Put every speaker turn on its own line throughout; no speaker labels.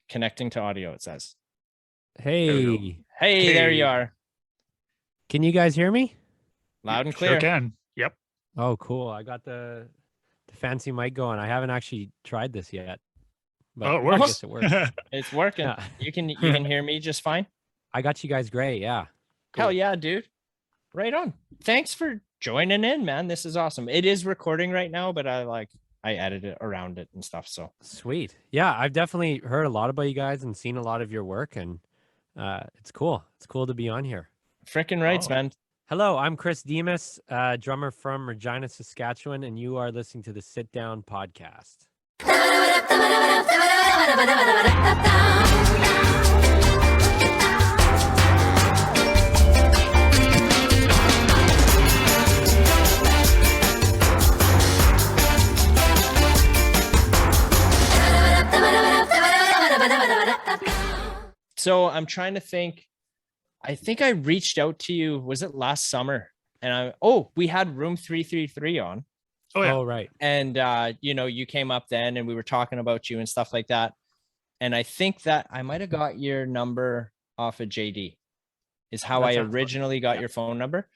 Connecting to audio, it says.
Hey.
Hey, there you are.
Can you guys hear me?
Loud and clear.
Sure can. Yep.
Oh, cool. I got the fancy mic going. I haven't actually tried this yet. But
it works.
I guess it works.
It's working.
Yeah.
You can hear me just fine?
I got you guys great. Yeah.
Hell yeah, dude. Right on. Thanks for joining in, man. This is awesome. It is recording right now, but I edit it around it and stuff. So
sweet. Yeah, I've definitely heard a lot about you guys and seen a lot of your work, and it's cool. It's cool to be on here.
Freaking rights, man.
Hello, I'm Chris Dimas, drummer from Regina, Saskatchewan, and you are listening to the Sit Down Podcast.
So I'm trying to think. I think I reached out to you. Was it last summer? And we had Room 333 on.
Oh, yeah.
Oh, right.
And you came up then and we were talking about you and stuff like that. And I think that I might have got your number off of JD is how I originally got your phone number.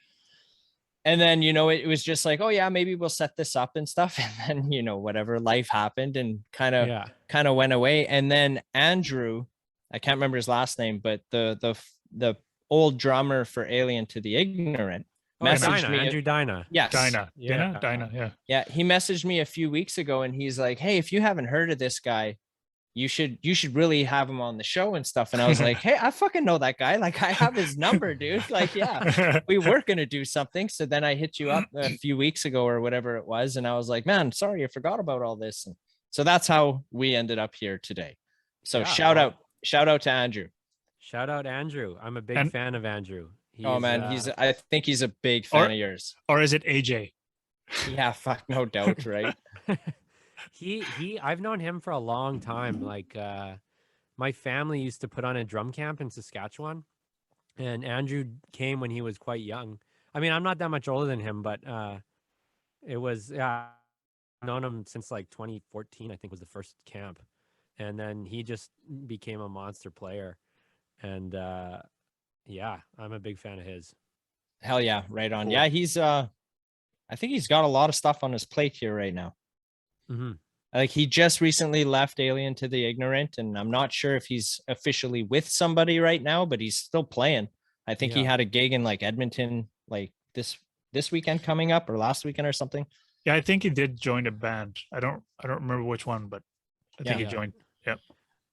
And then, it was just like, oh yeah, maybe we'll set this up and stuff. And then, whatever, life happened and kind of went away. And then Andrew, I can't remember his last name, but the old drummer for Alien to the Ignorant messaged me.
Andrew Dinah.
Yes.
Dinah. Yeah.
Yeah. He messaged me a few weeks ago and he's like, hey, if you haven't heard of this guy, you should really have him on the show and stuff. And I was like, hey, I fucking know that guy. Like, I have his number, dude. Like, yeah, we were going to do something. So then I hit you up a few weeks ago or whatever it was. And I was like, man, sorry, I forgot about all this. And so that's how we ended up here today. So shout out to Andrew.
Shout out Andrew. I'm a big fan of Andrew.
I think he's a big fan of yours.
Or is it AJ?
Yeah, fuck, no doubt, right?
I've known him for a long time. Like my family used to put on a drum camp in Saskatchewan, and Andrew came when he was quite young. I mean, I'm not that much older than him, but it was I've known him since like 2014, I think was the first camp. And then he just became a monster player. And I'm a big fan of his.
Hell yeah, right on. Cool. Yeah, he's I think he's got a lot of stuff on his plate here right now.
Mm-hmm.
Like he just recently left Alien to the Ignorant, and I'm not sure if he's officially with somebody right now, but he's still playing. I think he had a gig in like Edmonton, like this weekend coming up or last weekend or something.
Yeah, I think he did join a band. I don't remember which one, but I think he joined. Yeah.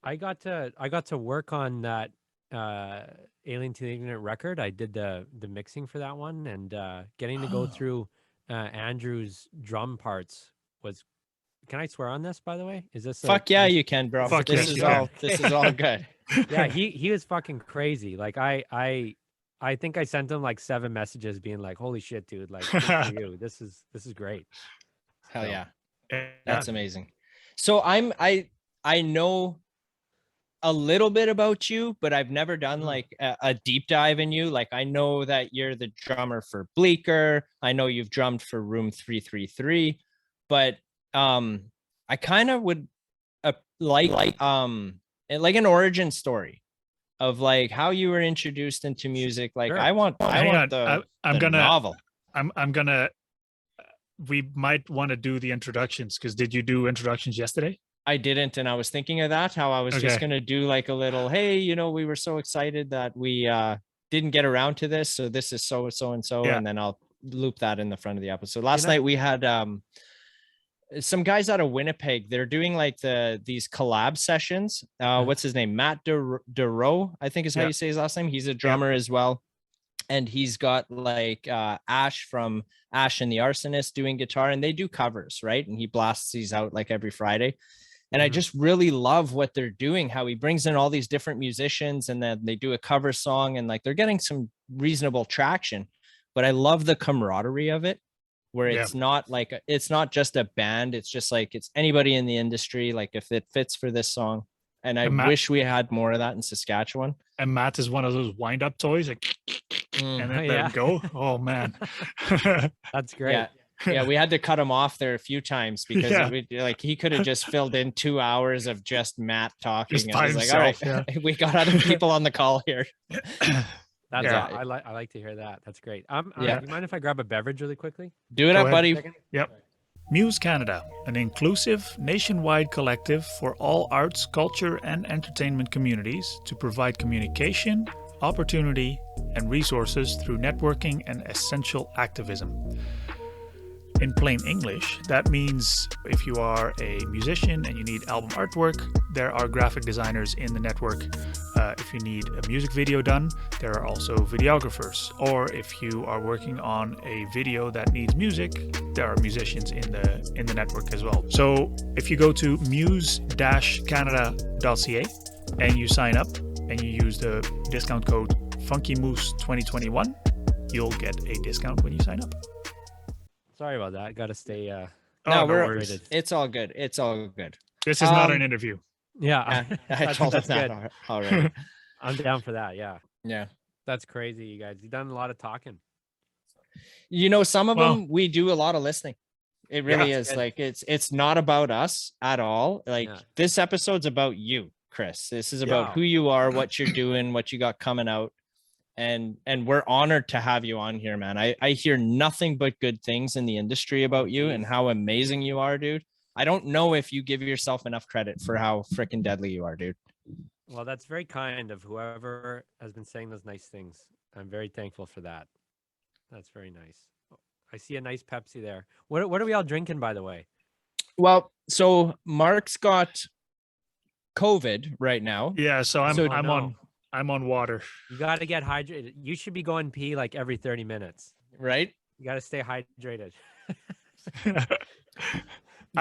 I got to work on that Alien to the Ignorant record. I did the mixing for that one, and getting to go through Andrew's drum parts was. Can I swear on this, by the way? Is this
fuck yeah, you can, bro. This is all good.
Yeah, he was fucking crazy. Like I think I sent him like 7 messages being like, holy shit, dude, like good for you. This is great.
Hell yeah. That's amazing. So I know a little bit about you, but I've never done like a deep dive in you. Like I know that you're the drummer for Bleeker. I know you've drummed for Room 333, but I kind of would like an origin story of like how you were introduced into music. Like sure. I want the novel.
We might want to do the introductions because did you do introductions yesterday?
I didn't, and I was thinking of that, how I was just going to do like a little, hey, we were so excited that we didn't get around to this. So this is so and so, and then I'll loop that in the front of the episode. Last night we had some guys out of Winnipeg. They're doing like these collab sessions. What's his name? Matt DeRoe, I think is how you say his last name. He's a drummer as well. And he's got like Ash from Ash and the Arsonist doing guitar, and they do covers, right? And he blasts these out like every Friday. And I just really love what they're doing, how he brings in all these different musicians and then they do a cover song and like they're getting some reasonable traction. But I love the camaraderie of it, where it's not just a band. It's just like it's anybody in the industry, like if it fits for this song. And I wish we had more of that in Saskatchewan.
And Matt is one of those wind up toys, like, and then let it go. Oh man.
That's great.
Yeah, we had to cut him off there a few times because
Yeah.
like he could have just filled in 2 hours of just Matt talking.
Just
And
by
I was like, all right,
himself,
we got other people on the call here.
That's
Yeah.
I like to hear that. That's great.
Yeah.
Do you mind if I grab a beverage really quickly?
Do it
Go
up,
ahead.
buddy.
Second?
Yep. Muse Canada, an inclusive, nationwide collective for all arts, culture, and entertainment communities to provide communication, opportunity, and resources through networking and essential activism. In plain English, that means if you are a musician and you need album artwork, there are graphic designers in the network. If you need a music video done, there are also videographers. Or if you are working on a video that needs music, there are musicians in the network as well. So if you go to muse-canada.ca and you sign up and you use the discount code FunkyMoose2021, you'll get a discount when you sign up.
Sorry about that. Got to stay.
No,
worries.
it's all good. It's all good.
This is not an interview.
Yeah,
I told him that already.
I'm down for that. Yeah,
Yeah.
that's crazy, you guys. You've done a lot of talking.
You know, some of
Well-
them we do a lot of listening. It really is.
good.
Like it's not about us at all. Like
Yeah.
this episode's about you, Chris. This is about
Yeah.
who you are, what you're doing, what you got coming out. And we're honored to have you on here, man. I hear nothing but good things in the industry about you and how amazing you are, dude. I don't know if you give yourself enough credit for how freaking deadly you are, dude.
Well, that's very kind of whoever has been saying those nice things. I'm very thankful for that. That's very nice. I see a nice Pepsi there. What are we all drinking, by the way?
Well, so Mark's got COVID right now.
Yeah, so I'm
So-
I'm on water.
You got to get hydrated. You should be going pee like every 30 minutes.
Right?
You got to stay hydrated.
I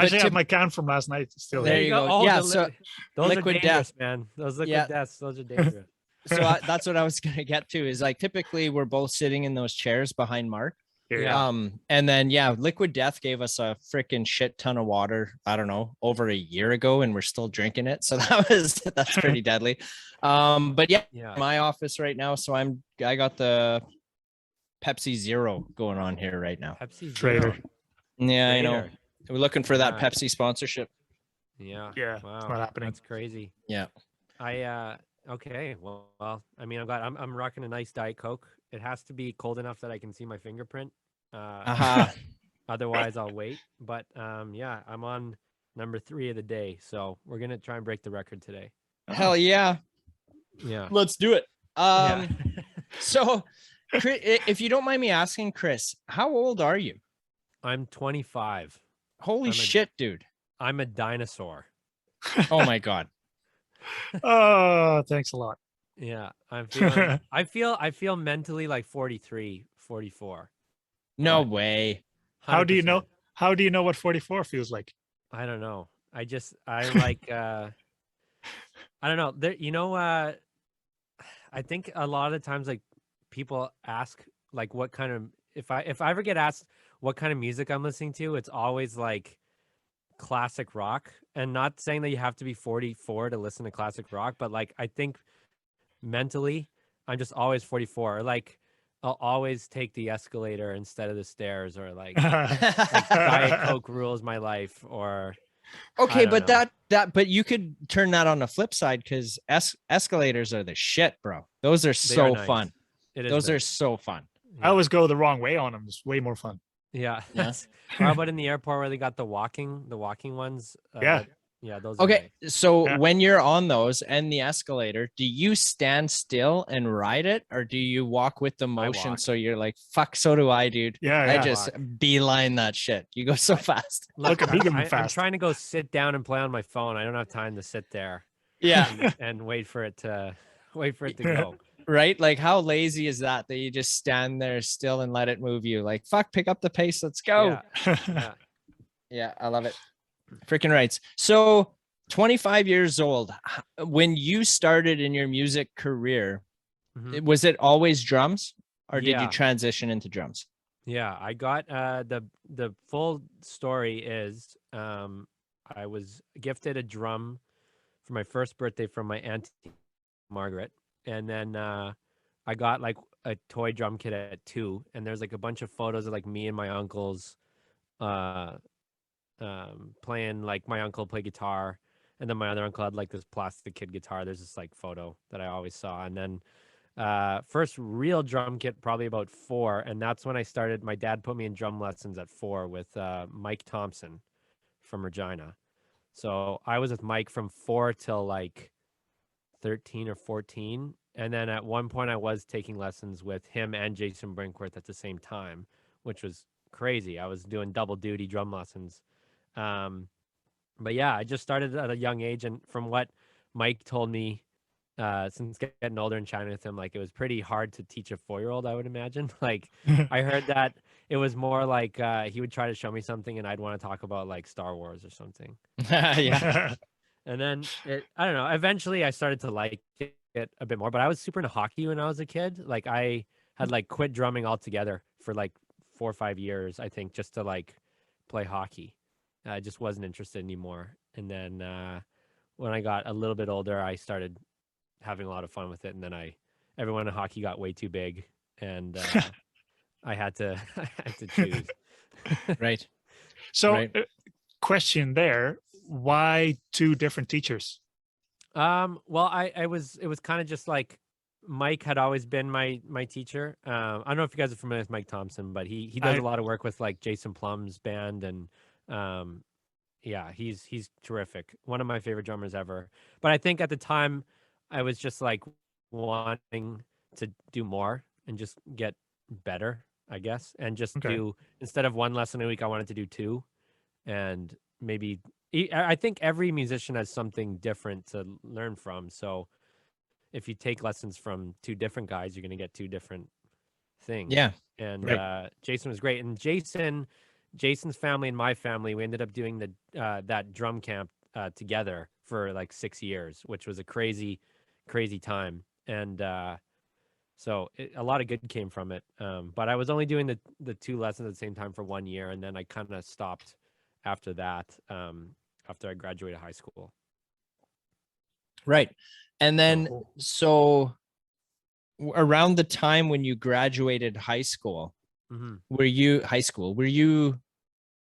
actually
to-
have my can from last night still
There
here.
you go.
Oh,
Yeah,
the
so
those
liquid
are dangerous,
death.
man. Those liquid
Yeah.
deaths, those are dangerous.
So that's what I was gonna get to is like typically we're both sitting in those chairs behind Mark.
Here,
Yeah.
And then Liquid Death gave us a freaking shit ton of water, I don't know, over a year ago, and we're still drinking it. So that's pretty deadly. But yeah,
Yeah.
my office right now. So I got the Pepsi Zero going on here right now.
Pepsi
Trader.
Zero.
Yeah, I know.
Trader.
We're looking for that
Yeah.
Pepsi sponsorship.
Yeah.
Yeah,
Wow.
it's not happening.
That's crazy.
Yeah.
Okay. Well, I mean, I'm rocking a nice Diet Coke. It has to be cold enough that I can see my fingerprint. Otherwise I'll wait. But yeah, I'm on number 3 of the day. So we're gonna try and break the record today.
Hell yeah.
Yeah.
Let's do it.
Yeah.
So if you don't mind me asking, Chris, how old are you?
I'm 25.
Holy shit, dude.
I'm a dinosaur.
Oh my God.
Oh, thanks a lot.
Yeah. I'm feeling I feel mentally like 43, 44.
No way.
How do you
100%.
know? How do you know what 44 feels like?
I don't know. I like I don't know. There I think a lot of times like people ask like what kind of if I ever get asked what kind of music I'm listening to, it's always like classic rock. And not saying that you have to be 44 to listen to classic rock, but like I think mentally I'm just always 44. Or like I'll always take the escalator instead of the stairs, or like Diet Coke rules my life, or
Okay,
don't
but
know.
but you could turn that on the flip side because escalators are the shit, bro. Those are
They
so
are nice.
fun.
It is
Those are
nice.
so fun.
I always go the wrong way on them. It's way more fun.
Yeah.
Yeah.
Or how about in the airport where they got the walking ones?
Yeah.
Yeah, those are
Okay,
nice.
so
Yeah.
when you're on those and the escalator, do you stand still and ride it, or do you walk with the motion?
walk.
So you're like, fuck, so do I, dude.
Yeah,
I
yeah.
just beeline that shit. You go so fast.
Look at me going
I'm
fast.
trying to go sit down and play on my phone. I don't have time to sit there
Yeah,
and wait for it to go.
right. Like, how lazy is that you just stand there still and let it move you? Like, fuck, pick up the pace. Let's go.
Yeah.
Yeah, I love it. Freaking rights. So 25 years old. When you started in your music career,
Mhm.
was it always drums, or did you
Yeah.
transition into drums?
Yeah, I got the full story is I was gifted a drum for my first birthday from my aunt Margaret, and then I got like a toy drum kit at 2, and there's like a bunch of photos of like me and my uncles playing, like my uncle played guitar, and then my other uncle had like this plastic kid guitar. There's this like photo that I always saw. And then first real drum kit probably about 4, and that's when I started. My dad put me in drum lessons at 4 with Mike Thompson from Regina. So I was with Mike from 4 till like 13 or 14. And then at one point I was taking lessons with him and Jason Brinkworth at the same time, which was crazy. I was doing double duty drum lessons. But yeah, I just started at a young age. And from what Mike told me, since getting older and chatting with him, like it was pretty hard to teach a 4-year-old, I would imagine. Like I heard that it was more like he would try to show me something and I'd want to talk about like Star Wars or something.
Yeah.
And then I don't know, eventually I started to like it a bit more, but I was super into hockey when I was a kid. Like I had like quit drumming altogether for like 4 or 5 years, I think, just to like play hockey. I just wasn't interested anymore. And then when I got a little bit older, I started having a lot of fun with it. And then everyone in hockey got way too big, and I had to choose.
Right.
So,
right.
Question there: why 2 different teachers?
Well, it was kind of just like Mike had always been my teacher. I don't know if you guys are familiar with Mike Thompson, but he does a lot of work with like Jason Plum's band, and yeah, he's terrific. One of my favorite drummers ever. But I think at the time I was just like wanting to do more and just get better, I guess, and just do, instead of 1 lesson a week, I wanted to do 2, and maybe I think every musician has something different to learn from. So if you take lessons from 2 different guys, you're going to get 2 different things.
Yeah.
And Jason was great. And Jason's family and my family, we ended up doing that drum camp together for like 6 years, which was a crazy time. And so a lot of good came from it. But I was only doing the 2 lessons at the same time for 1 year, and then I kind of stopped after that, after I graduated high school.
Right. And then so around the time when you graduated high school,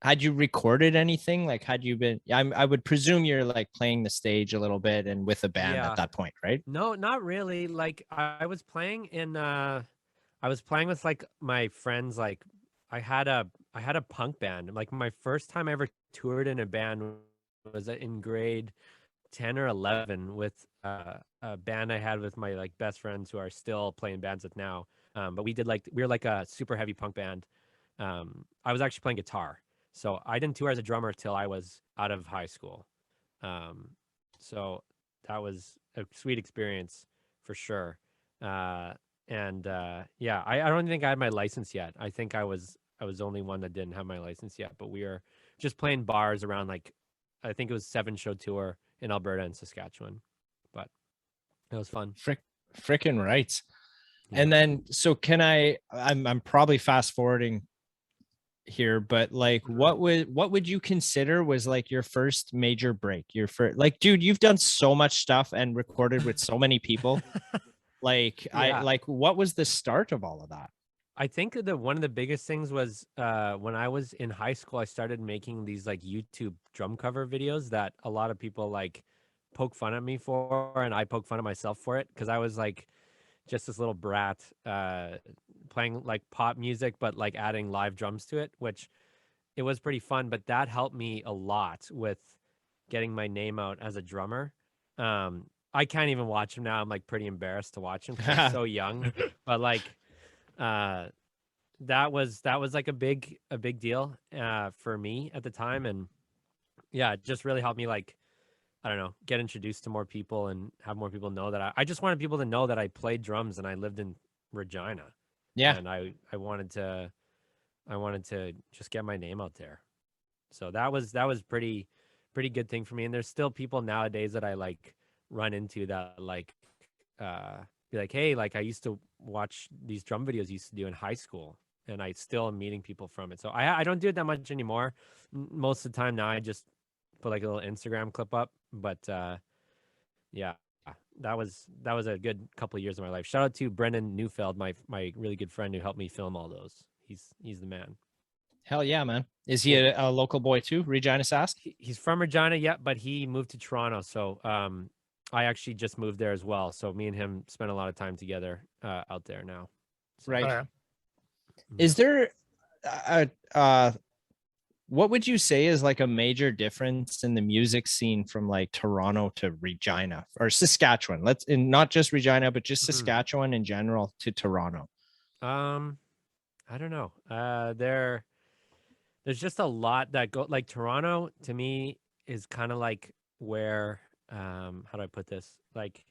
had you recorded anything? Like, had you been, I would presume you're like playing the stage a little bit and with a band at that point, right?
No, not really. Like I was playing with like my friends. Like I had a punk band. Like my first time I ever toured in a band was in grade 10 or 11 with a band I had with my like best friends who are still playing bands with now. But we were like a super heavy punk band. I was actually playing guitar. So I didn't tour as a drummer till I was out of high school. So that was a sweet experience for sure. Yeah, I don't think I had my license yet. I think I was the only one that didn't have my license yet, but we were just playing bars around, like, I think it was 7-show tour in Alberta and Saskatchewan, but it was fun.
Frickin' right. Yeah. And then, so I'm probably fast forwarding here, but like, what would you consider was like your first major break? Your first, like, dude, you've done so much stuff and recorded with so many people. Like, what was the start of all of that?
I think that one of the biggest things was when I was in high school, I started making these like YouTube drum cover videos that a lot of people like poke fun at me for, and I poke fun at myself for it, because I was like just this little brat playing like pop music, but like adding live drums to it, which it was pretty fun. But that helped me a lot with getting my name out as a drummer. I can't even watch him now. I'm like pretty embarrassed to watch him because he's so young. But like that was like a big deal for me at the time. And yeah, it just really helped me, like, I don't know, get introduced to more people and have more people know that I just wanted people to know that I played drums and I lived in Regina.
Yeah.
And I wanted to just get my name out there. So that was pretty good thing for me. And there's still people nowadays that I like run into that like be like, hey, like I used to watch these drum videos you used to do in high school, and I still am meeting people from it. So I don't do it that much anymore. Most of the time now I just put like a little Instagram clip up. But yeah, that was a good couple of years of my life. Shout out to Brendan Neufeld, my really good friend who helped me film all those. He's the man.
Hell yeah, man. Is he a local boy too? Regina Sask?
He's from Regina, yeah, but he moved to Toronto. So I actually just moved there as well. So me and him spend a lot of time together out there now. So,
right. Is there what would you say is like a major difference in the music scene from like Toronto to Regina or Saskatchewan? Not just Regina, but just Saskatchewan in general to Toronto.
I don't know. There's just a lot that go like Toronto to me is kind of like where how do I put this? Like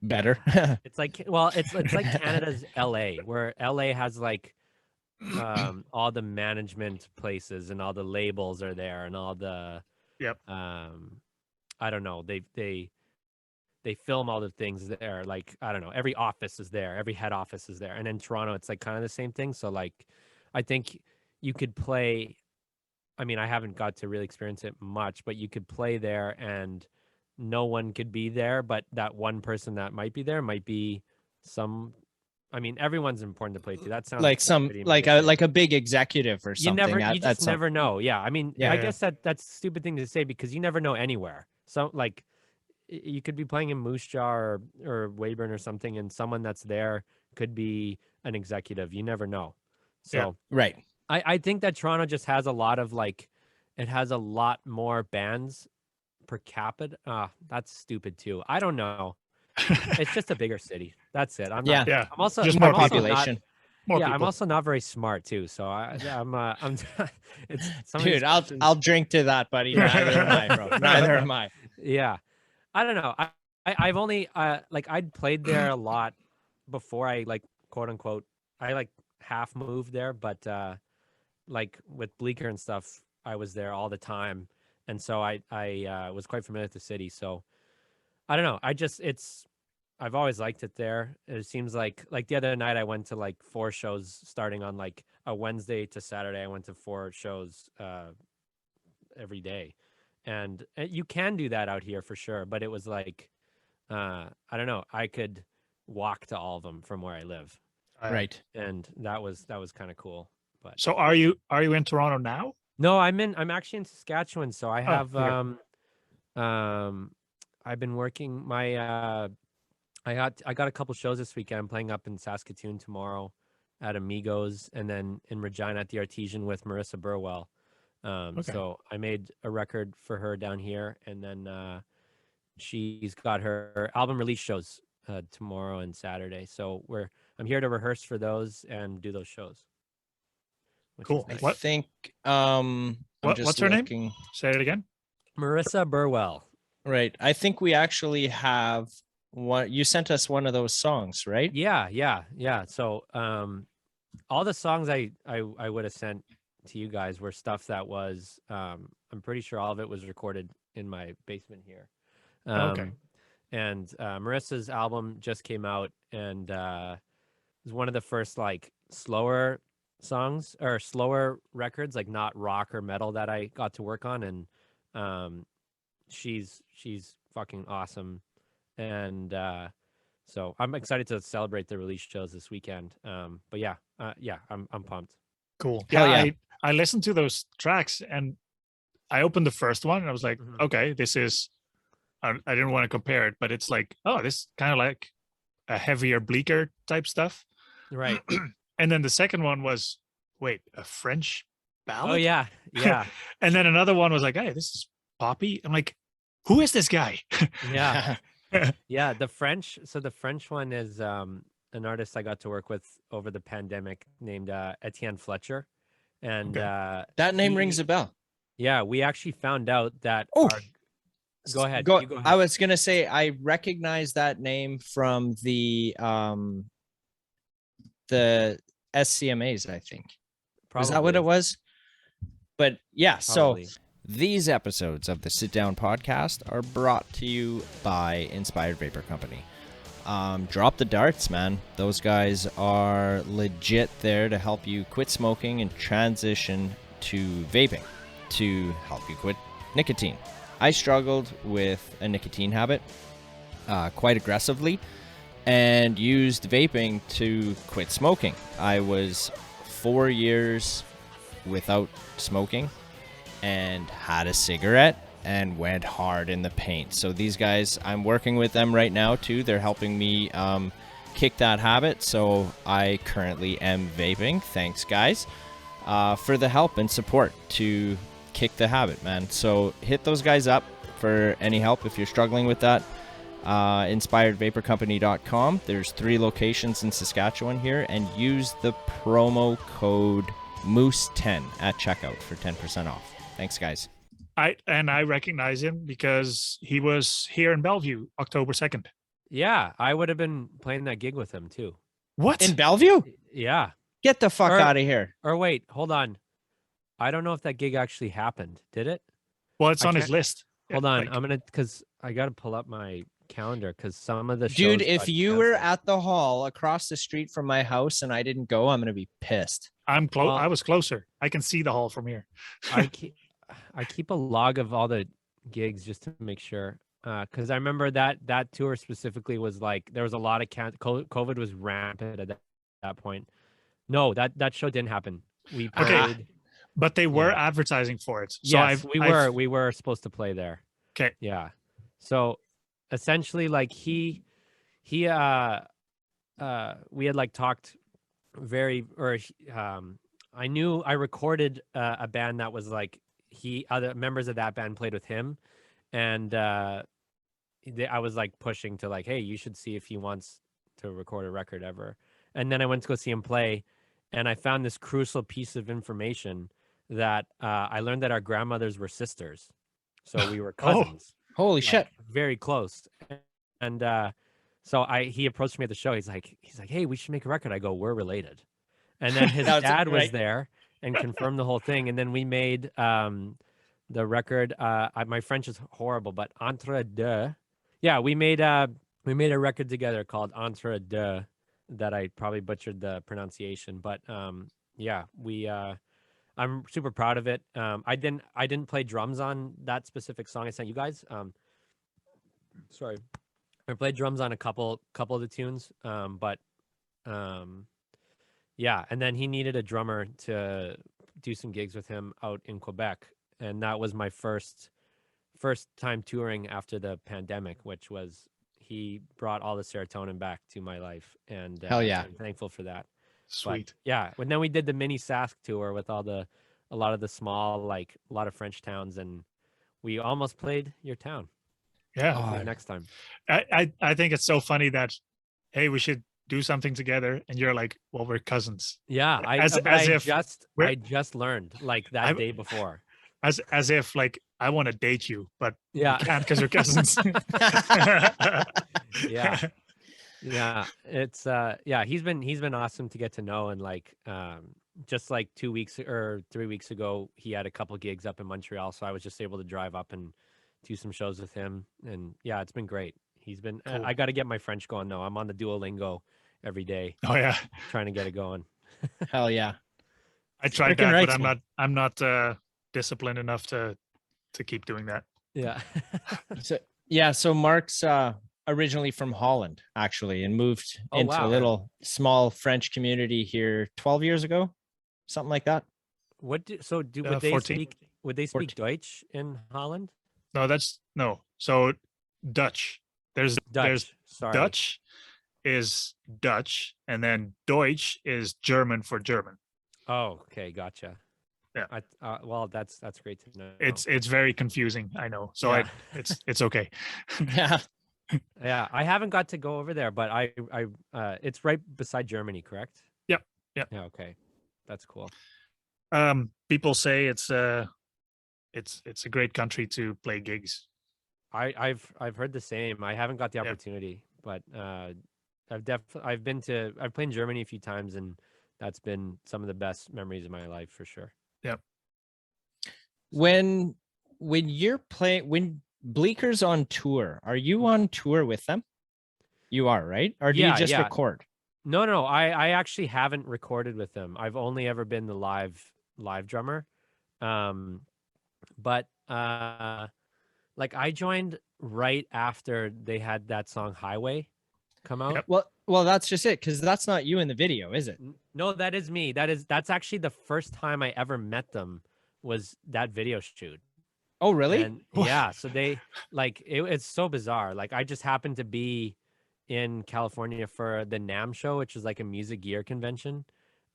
better.
It's like it's like Canada's LA, where LA has like all the management places and all the labels are there and all the I don't know, they film all the things there, like I don't know, every office is there, every head office is there. And in Toronto it's like kind of the same thing. So like I think you could play, I mean I haven't got to really experience it much, but you could play there and no one could be there, but that one person that might be there might be some, I mean, everyone's important to play to. That sounds
like some like a big executive or something.
You just never know. Yeah, I mean, I guess that's a stupid thing to say because you never know anywhere. So like, you could be playing in Moose Jaw or Weyburn or something, and someone that's there could be an executive. You never know. So
right.
I think that Toronto just has a lot of like, it has a lot more bands per capita. That's stupid too. I don't know. It's just a bigger city. That's it. I'm also
just more population.
I'm also not very smart too. So I'm it's
dude. I'll drink to that, buddy. Neither am I, bro. Neither am I.
Yeah, I don't know. I've only like I'd played there a lot before I like quote unquote I like half moved there, but like with Bleeker and stuff, I was there all the time, and so I was quite familiar with the city. So I don't know. I've always liked it there. It seems like the other night I went to like 4 shows starting on like a Wednesday to Saturday. I went to 4 shows every day, and you can do that out here for sure. But it was like I don't know. I could walk to all of them from where I live,
right?
And that was kind of cool. But
so are you in Toronto now?
No, I'm actually in Saskatchewan. So I have I've been working my I got a couple shows this weekend. I'm playing up in Saskatoon tomorrow at Amigos, and then in Regina at the Artesian with Marissa Burwell. So I made a record for her down here, and then she's got her album release shows tomorrow and Saturday. So I'm here to rehearse for those and do those shows.
Cool.
Nice.
I think
what's her name? Say it again.
Marissa Burwell.
Right. I think we actually have one. You sent us one of those songs, right?
Yeah. So all the songs I would have sent to you guys were stuff that was I'm pretty sure all of it was recorded in my basement here. And Marissa's album just came out, and it was one of the first like slower songs or slower records, like not rock or metal, that I got to work on. And she's fucking awesome. And so I'm excited to celebrate the release shows this weekend. But I'm pumped.
Cool. Yeah, I listened to those tracks and I opened the first one and I was like, okay, this is I didn't want to compare it, but it's like, oh, this is kind of like a heavier Bleeker type stuff.
Right.
And then the second one was, a French ballad?
Oh, yeah.
And then another one was like, hey, this is poppy. I'm like, who is this guy?
Yeah. Yeah, the French one is an artist I got to work with over the pandemic named Etienne Fletcher. And
that name rings a bell.
Yeah, we actually found out that Go ahead.
I was gonna say I recognize that name from the SCMAs, I think. Probably. Is that what it was? But yeah, probably. So these episodes of the Sit Down Podcast are brought to you by Inspired Vapor Company. Drop the darts, man. Those guys are legit there to help you quit smoking and transition to vaping to help you quit nicotine. I struggled with a nicotine habit quite aggressively and used vaping to quit smoking. I was 4 years without smoking and had a cigarette and went hard in the paint. So these guys, I'm working with them right now too. They're helping me kick that habit. So I currently am vaping. Thanks, guys, for the help and support to kick the habit, man. So hit those guys up for any help if you're struggling with that. InspiredVaporCompany.com. There's 3 locations in Saskatchewan here, and use the promo code Moose10 at checkout for 10% off. Thanks, guys.
I recognize him because he was here in Bellevue October 2nd.
Yeah, I would have been playing that gig with him too.
What?
In Bellevue?
Yeah.
Get the fuck out of here.
Or wait, hold on. I don't know if that gig actually happened. Did it?
Well, it's on his list.
Hold on.
Like,
I'm going to, because I got to pull up my calendar because some of the
Dude,
shows
if you were at the hall across the street from my house and I didn't go, I'm going to be pissed.
I'm close.
Well,
I was closer. I can see the hall from here.
I keep a log of all the gigs just to make sure. Because I remember that tour specifically was like, there was a lot of COVID was rampant at that point. No, that show didn't happen. We played.
Okay. But they were advertising for it. So
yes, we were supposed to play there.
Okay.
Yeah. So essentially, like we had like talked I knew I recorded a band that was like other members of that band played with him, and I was like pushing to like, hey, you should see if he wants to record a record ever. And then I went to go see him play, and I found this crucial piece of information that I learned that our grandmothers were sisters, so we were cousins.
Holy shit!
Very close. And so he approached me at the show. He's like, hey, we should make a record. I go, we're related. And then his dad was there and confirmed the whole thing. And then we made the record. My French is horrible, but Entre Deux. Yeah, we made a record together called Entre Deux that I probably butchered the pronunciation, but yeah, I'm super proud of it. I didn't play drums on that specific song I sent you guys. Sorry, I played drums on a couple of the tunes. But yeah, and then he needed a drummer to do some gigs with him out in Quebec, and that was my first time touring after the pandemic, which was he brought all the serotonin back to my life, and
hell yeah,
I'm thankful for that.
Sweet.
But, yeah. And then we did the mini Sask tour with a lot of the small, like a lot of French towns, and we almost played your town.
Yeah.
Next time.
I think it's so funny that, hey, we should do something together, and you're like, well, we're cousins.
Yeah. I just learned like that day before.
As if like I want to date you, but
yeah,
you can't because we're cousins.
Yeah. Yeah, it's he's been awesome to get to know, and like just like 2 weeks or 3 weeks ago, he had a couple gigs up in Montreal, so I was just able to drive up and do some shows with him, and yeah, it's been great. He's been cool. I got to get my French going though. I'm on the Duolingo every day.
Oh yeah,
trying to get it going.
Hell yeah.
I tried that, but I'm not disciplined enough to keep doing that.
Yeah.
So Mark's originally from Holland, actually, and moved into a little small French community here 12 years ago, something like that.
Would they speak Deutsch in Holland?
No. So Dutch. There's
Sorry.
Dutch is Dutch, and then Deutsch is German for German.
Oh, okay, gotcha.
Yeah.
Well, that's great to know.
It's very confusing, I know. So yeah. It's okay.
Yeah.
Yeah, I haven't got to go over there, but I it's right beside Germany, correct?
Yep.
Yeah, okay. That's cool.
People say it's a great country to play gigs.
I've heard the same. I haven't got the opportunity, but I've played in Germany a few times, and that's been some of the best memories of my life for sure.
Yep.
When you're playing, when Bleeker's on tour, are you on tour with them? You are, right? Or do you just record?
No. I actually haven't recorded with them. I've only ever been the live drummer. But like I joined right after they had that song Highway. come out.
Well, that's just it, because that's not you in the video, is it?
No, that is me. That's actually the first time I ever met them, was that video shoot.
Oh, really?
And yeah, so they it's so bizarre. Like, I just happened to be in California for the NAMM show, which is like a music gear convention.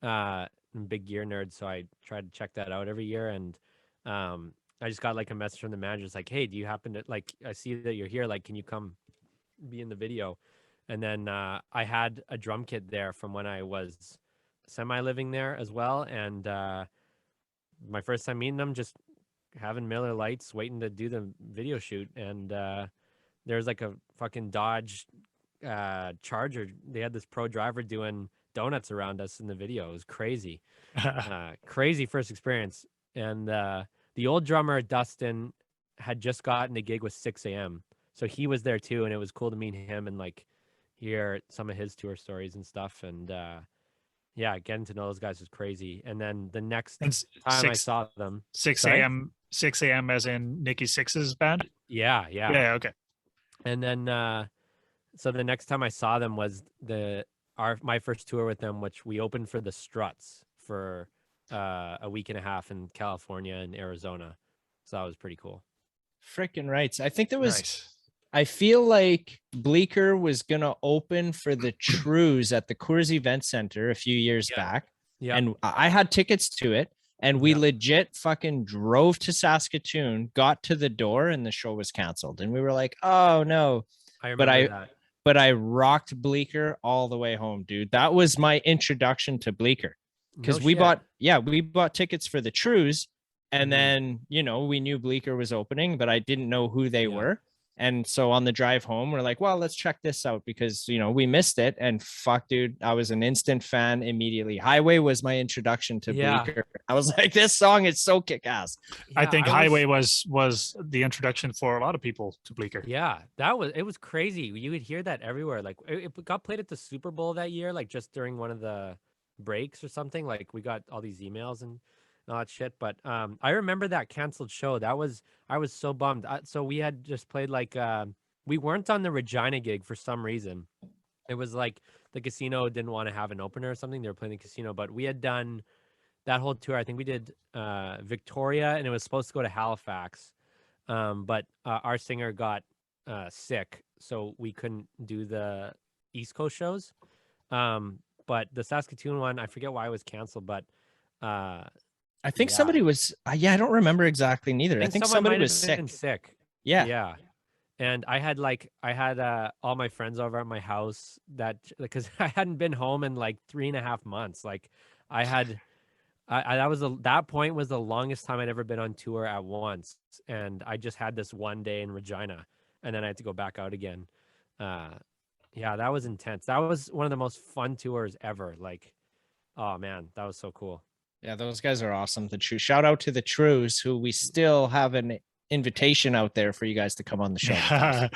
I'm a big gear nerd, so I try to check that out every year. And I just got like a message from the manager. It's like, hey, do you happen to, like, I see that you're here. Like, can you come be in the video? And then I had a drum kit there from when I was semi-living there as well. And my first time meeting them, just having Miller Lights, waiting to do the video shoot. And there's like a fucking Dodge Charger. They had this pro driver doing donuts around us in the video. It was crazy. Crazy first experience. And the old drummer, Dustin, had just gotten a gig with 6 a.m. So he was there too. And it was cool to meet him and like hear some of his tour stories and stuff. And yeah, getting to know those guys was crazy. And then the next time I saw them,
6 a.m. 6 a.m. as in Nikki Sixx's band.
Yeah.
Okay.
And then so the next time I saw them was my first tour with them, which we opened for the Struts for a week and a half in California and Arizona. So that was pretty cool.
Freaking rights. I think there was I feel like Bleeker was going to open for the Trues at the Coors Event Center a few years back. Yeah. And I had tickets to it. And we legit fucking drove to Saskatoon, got to the door, and the show was canceled. And we were like, oh, no.
I remember that.
But I rocked Bleeker all the way home, dude. That was my introduction to Bleeker. Because we bought tickets for the Trues. And then, you know, we knew Bleeker was opening, but I didn't know who they were. And so on the drive home, we're like, well, let's check this out because, you know, we missed it. And fuck, dude, I was an instant fan immediately. Highway was my introduction to Bleeker. I was like, this song is so kick-ass.
I think Highway was the introduction for a lot of people to Bleeker.
Yeah, it was crazy. You would hear that everywhere. Like, it got played at the Super Bowl that year, like just during one of the breaks or something. Like, we got all these emails and all that shit. But I remember that canceled show. I was so bummed. So we had just played like we weren't on the Regina gig for some reason. It was like the casino didn't want to have an opener or something. They were playing the casino, but we had done that whole tour. I think we did Victoria, and it was supposed to go to Halifax, but our singer got sick, so we couldn't do the East Coast shows. But the Saskatoon one, I forget why it was canceled, but
I think somebody was, I don't remember exactly neither. I think somebody was sick.
Yeah. And I had all my friends over at my house because I hadn't been home in like 3.5 months. Like that point was the longest time I'd ever been on tour at once. And I just had this one day in Regina and then I had to go back out again. Yeah, that was intense. That was one of the most fun tours ever. Like, oh man, that was so cool.
Yeah, those guys are awesome. The True. Shout out to the Trues, who we still have an invitation out there for you guys to come on the show.
Yeah.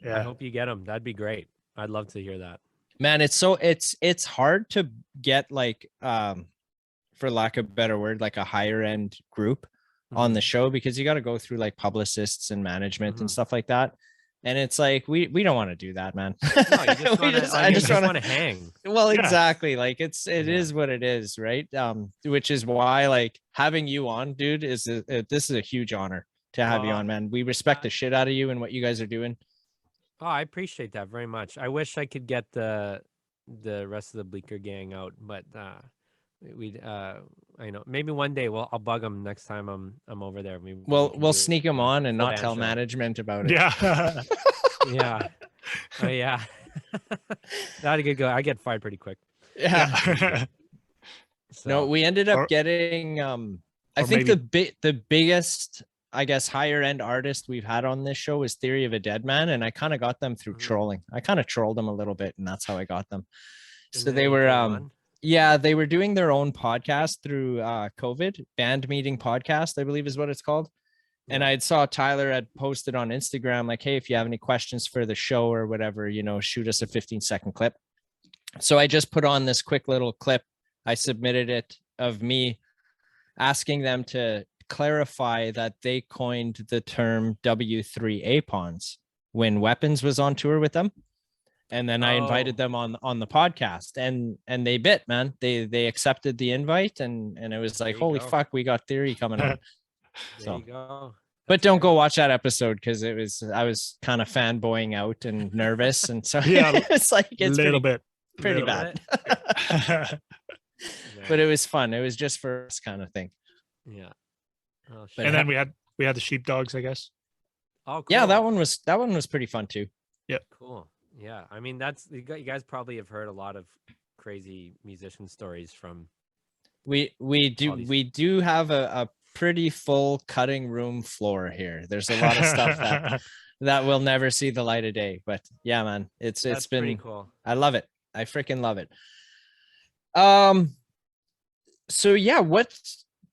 I hope you get them. That'd be great. I'd love to hear that.
Man, it's hard to get like for lack of a better word, like a higher end group on the show because you got to go through like publicists and management and stuff like that. And it's like we don't want to do that, man. No, I just want to hang. Well, exactly. Like it is what it is, right? Which is why like having you on, dude, this is a huge honor to have you on, man. We respect the shit out of you and what you guys are doing.
Oh, I appreciate that very much. I wish I could get the rest of the Bleeker gang out, but I know maybe one day I'll bug them next time I'm over there.
We'll sneak them on and not tell management about it.
Yeah.
Yeah. Yeah. That'd good go. I get fired pretty quick.
Yeah. So. No, we ended up getting I think the biggest, I guess, higher end artist we've had on this show is Theory of a Dead Man, and I kind of got them through trolling. I kind of trolled them a little bit, and that's how I got them. So they were they were doing their own podcast through COVID, Band Meeting Podcast, I believe is what it's called. And I saw Tyler had posted on Instagram, like, hey, if you have any questions for the show or whatever, you know, shoot us a 15-second clip. So I just put on this quick little clip. I submitted it of me asking them to clarify that they coined the term W3 APONs when Weapons was on tour with them. And then I invited them on the podcast, and they bit, man. They accepted the invite, and it was like, holy fuck, we got Theory coming on.
There you go.
But don't go watch that episode, because I was kind of fanboying out and nervous, and so it's like it's pretty bad. But it was fun. It was just for us kind of thing.
Yeah.
Oh, and then we had the sheepdogs, I guess.
Oh, cool.
Yeah, that one was pretty fun too.
Yeah.
Cool. Yeah. I mean, you guys probably have heard a lot of crazy musician stories from.
We do have a pretty full cutting room floor here. There's a lot of stuff that will never see the light of day. But yeah, man, it's been
pretty cool.
I love it. I freaking love it. So yeah, what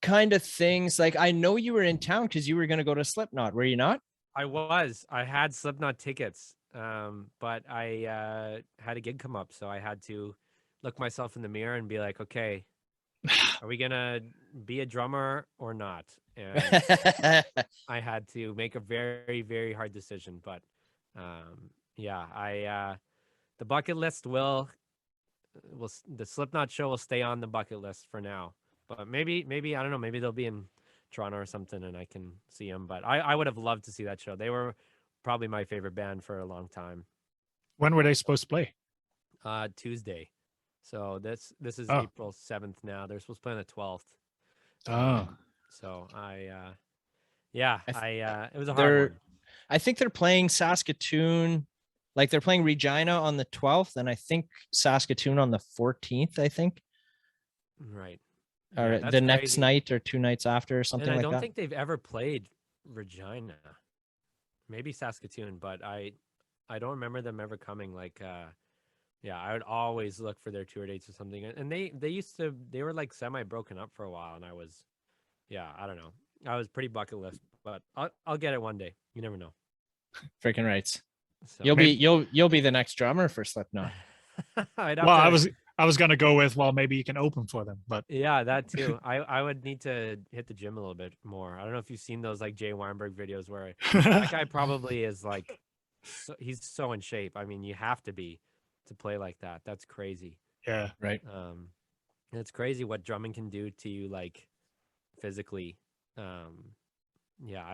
kind of things, like, I know you were in town because you were going to go to Slipknot, were you not?
I had Slipknot tickets, but I had a gig come up, so I had to look myself in the mirror and be like, okay, are we gonna be a drummer or not? And I had to make a very, very hard decision. But the bucket list will the Slipknot show will stay on the bucket list for now. But maybe I don't know, maybe they'll be in Toronto or something and I can see them. But I would have loved to see that show. They were probably my favorite band for a long time.
When were they supposed to play?
Tuesday. So this is April 7th now. They're supposed to play on the 12th. So it was a hard one.
I think they're playing Saskatoon, like they're playing Regina on the 12th, and I think Saskatoon on the 14th, I think.
Right.
Or the next night or 2 nights after or something like that.
I don't think they've ever played Regina. Maybe Saskatoon, but I don't remember them ever coming. Like I would always look for their tour dates or something. And they were like semi broken up for a while, and I don't know. I was pretty bucket list, but I'll get it one day. You never know.
Freaking rights.
So,
you'll be the next drummer for Slipknot.
I was gonna go with, well, maybe you can open for them, but
yeah, that too. I would need to hit the gym a little bit more. I don't know if you've seen those like Jay Weinberg videos where that guy probably is like, he's so in shape. I mean, you have to be to play like that. That's crazy.
Yeah,
right.
It's crazy what drumming can do to you, like physically. I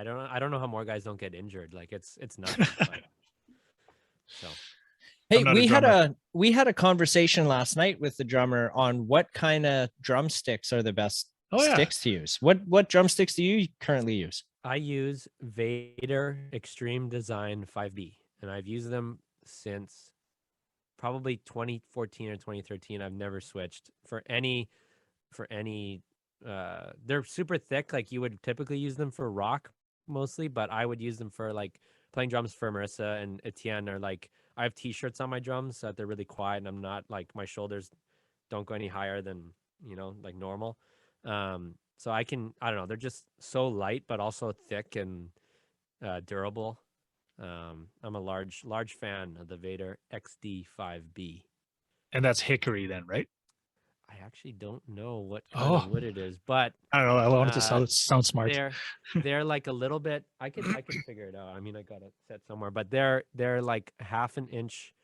don't know how more guys don't get injured. Like it's nothing. So.
Hey, we had a conversation last night with the drummer on what kind of drumsticks are the best sticks to use. What drumsticks do you currently use?
I use Vader Extreme Design 5B, and I've used them since probably 2014 or 2013. I've never switched for any. They're super thick. Like you would typically use them for rock mostly, but I would use them for like playing drums for Marissa and Etienne, or like I have t-shirts on my drums so that they're really quiet and I'm not like, my shoulders don't go any higher than, like normal. So I don't know. They're just so light, but also thick and durable. I'm a large fan of the Vader XD5B.
And that's hickory then, right?
I actually don't know what kind of wood it is, but
I don't know. I wanted to sound smart.
They're like a little bit. I can figure it out. I mean, I got it set somewhere, but they're like half an inch,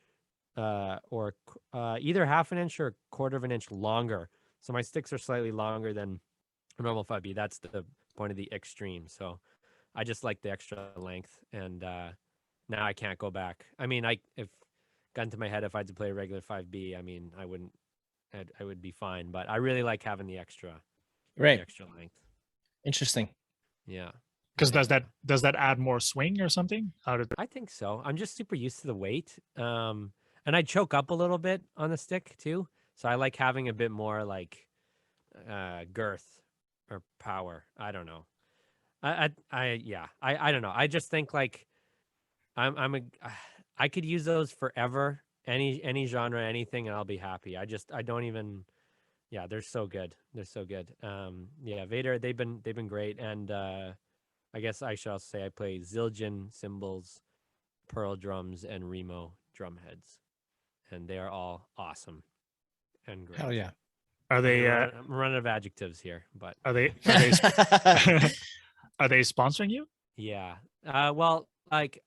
or either half an inch or quarter of an inch longer. So my sticks are slightly longer than a normal 5B. That's the point of the extreme. So I just like the extra length, and now I can't go back. I mean, if gun to my head, if I had to play a regular 5B, I mean, I would be fine, but I really like having the extra length.
Interesting.
Yeah.
Because does that add more swing or something?
I think so. I'm just super used to the weight. And I choke up a little bit on the stick too. So I like having a bit more like girth or power. I don't know. I don't know. I just think like I could use those forever. Any genre, anything, and I'll be happy. I don't even. Yeah, they're so good. They're so good. Vader, they've been great, and I guess I should also say I play Zildjian cymbals, Pearl drums, and Remo drum heads, and they are all awesome and great.
Hell yeah!
Are they?
I'm running out of adjectives here, but
are they are they sponsoring you?
Yeah. Well, like.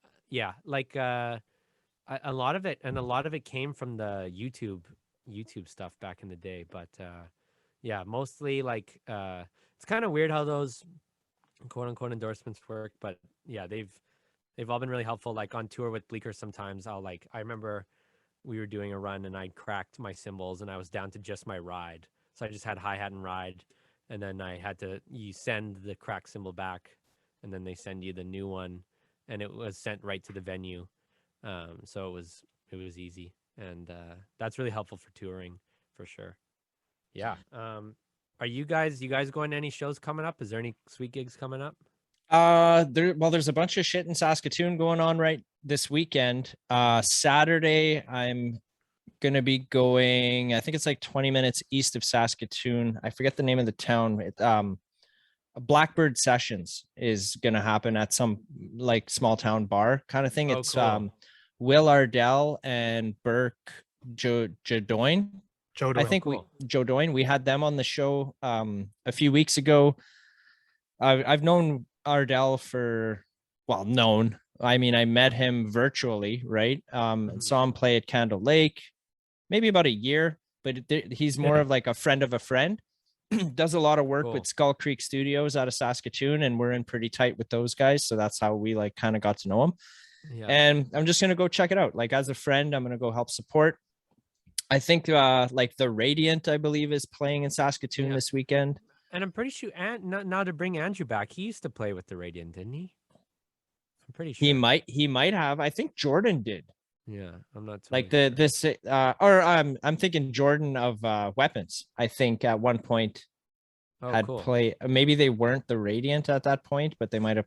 a lot of it came from the YouTube stuff back in the day. But yeah, mostly like it's kind of weird how those quote unquote endorsements work. But yeah, they've all been really helpful. Like on tour with Bleeker, sometimes I remember we were doing a run and I cracked my cymbals and I was down to just my ride. So I just had hi-hat and ride. And then you send the cracked cymbal back and then they send you the new one and it was sent right to the venue. So it was easy. And that's really helpful for touring for sure. Yeah. Are you guys going to any shows coming up? Is there any sweet gigs coming up?
There's a bunch of shit in Saskatoon going on right this weekend. Saturday, I'm gonna be going, I think it's like 20 minutes east of Saskatoon. I forget the name of the town. Blackbird Sessions is gonna happen at some like small town bar kind of thing.
Oh,
It's
cool.
Will Ardell and Burke Jodoin. I think
cool.
Jodoin, we had them on the show a few weeks ago. I've known Ardell I mean, I met him virtually, right? Saw him play at Candle Lake, maybe about a year, but he's more of like a friend of a friend. Does a lot of work with Skull Creek Studios out of Saskatoon, and we're in pretty tight with those guys. So that's how we like kind of got to know him. Yeah. And I'm just gonna go check it out. Like as a friend, I'm gonna go help support. I think like the Radiant, I believe, is playing in Saskatoon this weekend.
And I'm pretty sure, now to bring Andrew back, he used to play with the Radiant, didn't he? I'm pretty sure
he might have. I think Jordan did.
Yeah, I'm not
like I'm thinking Jordan of Weapons. I think at one point had played. Maybe they weren't the Radiant at that point, but they might have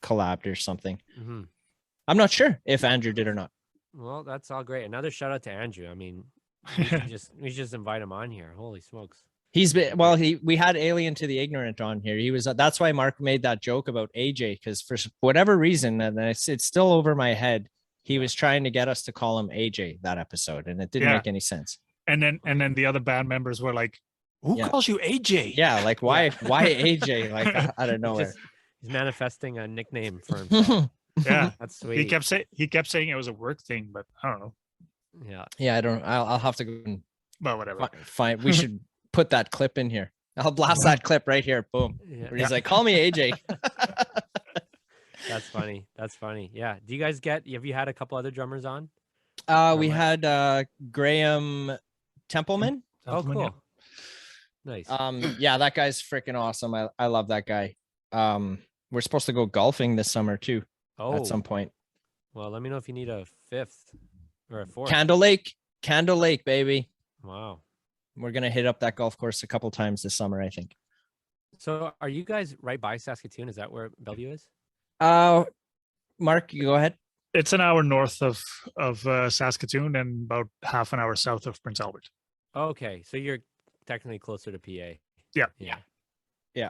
collabed or something. I'm not sure if Andrew did or not.
Well, that's all great. Another shout out to Andrew. I mean, we just invite him on here. Holy smokes.
He's been we had Alien to the Ignorant on here. He was that's why Mark made that joke about AJ, because for whatever reason, and it's still over my head, he was trying to get us to call him AJ that episode, and it didn't make any sense.
And then the other band members were like, "Who calls you AJ?"
Yeah, like why AJ? Like I don't know.
He's manifesting a nickname for himself.
Yeah,
that's sweet.
He kept saying it was a work thing, but I don't know.
Yeah.
I don't. I'll have to go.
Well, whatever.
Fine. We should put that clip in here. I'll blast that clip right here. Boom. Where he's like, "Call me AJ."
That's funny. That's funny. Yeah. Do you guys have you had a couple other drummers on?
We had Graham Templeman.
Oh, cool. Yeah.
Nice. Yeah, that guy's freaking awesome. I love that guy. We're supposed to go golfing this summer too. At some point.
Well, let me know if you need a fifth or a fourth.
Candle Lake, baby.
Wow.
We're gonna hit up that golf course a couple times this summer, I think.
So, are you guys right by Saskatoon? Is that where Bellevue is?
Mark, you go ahead.
It's an hour north of Saskatoon and about half an hour south of Prince Albert.
Okay, so you're technically closer to PA.
Yeah.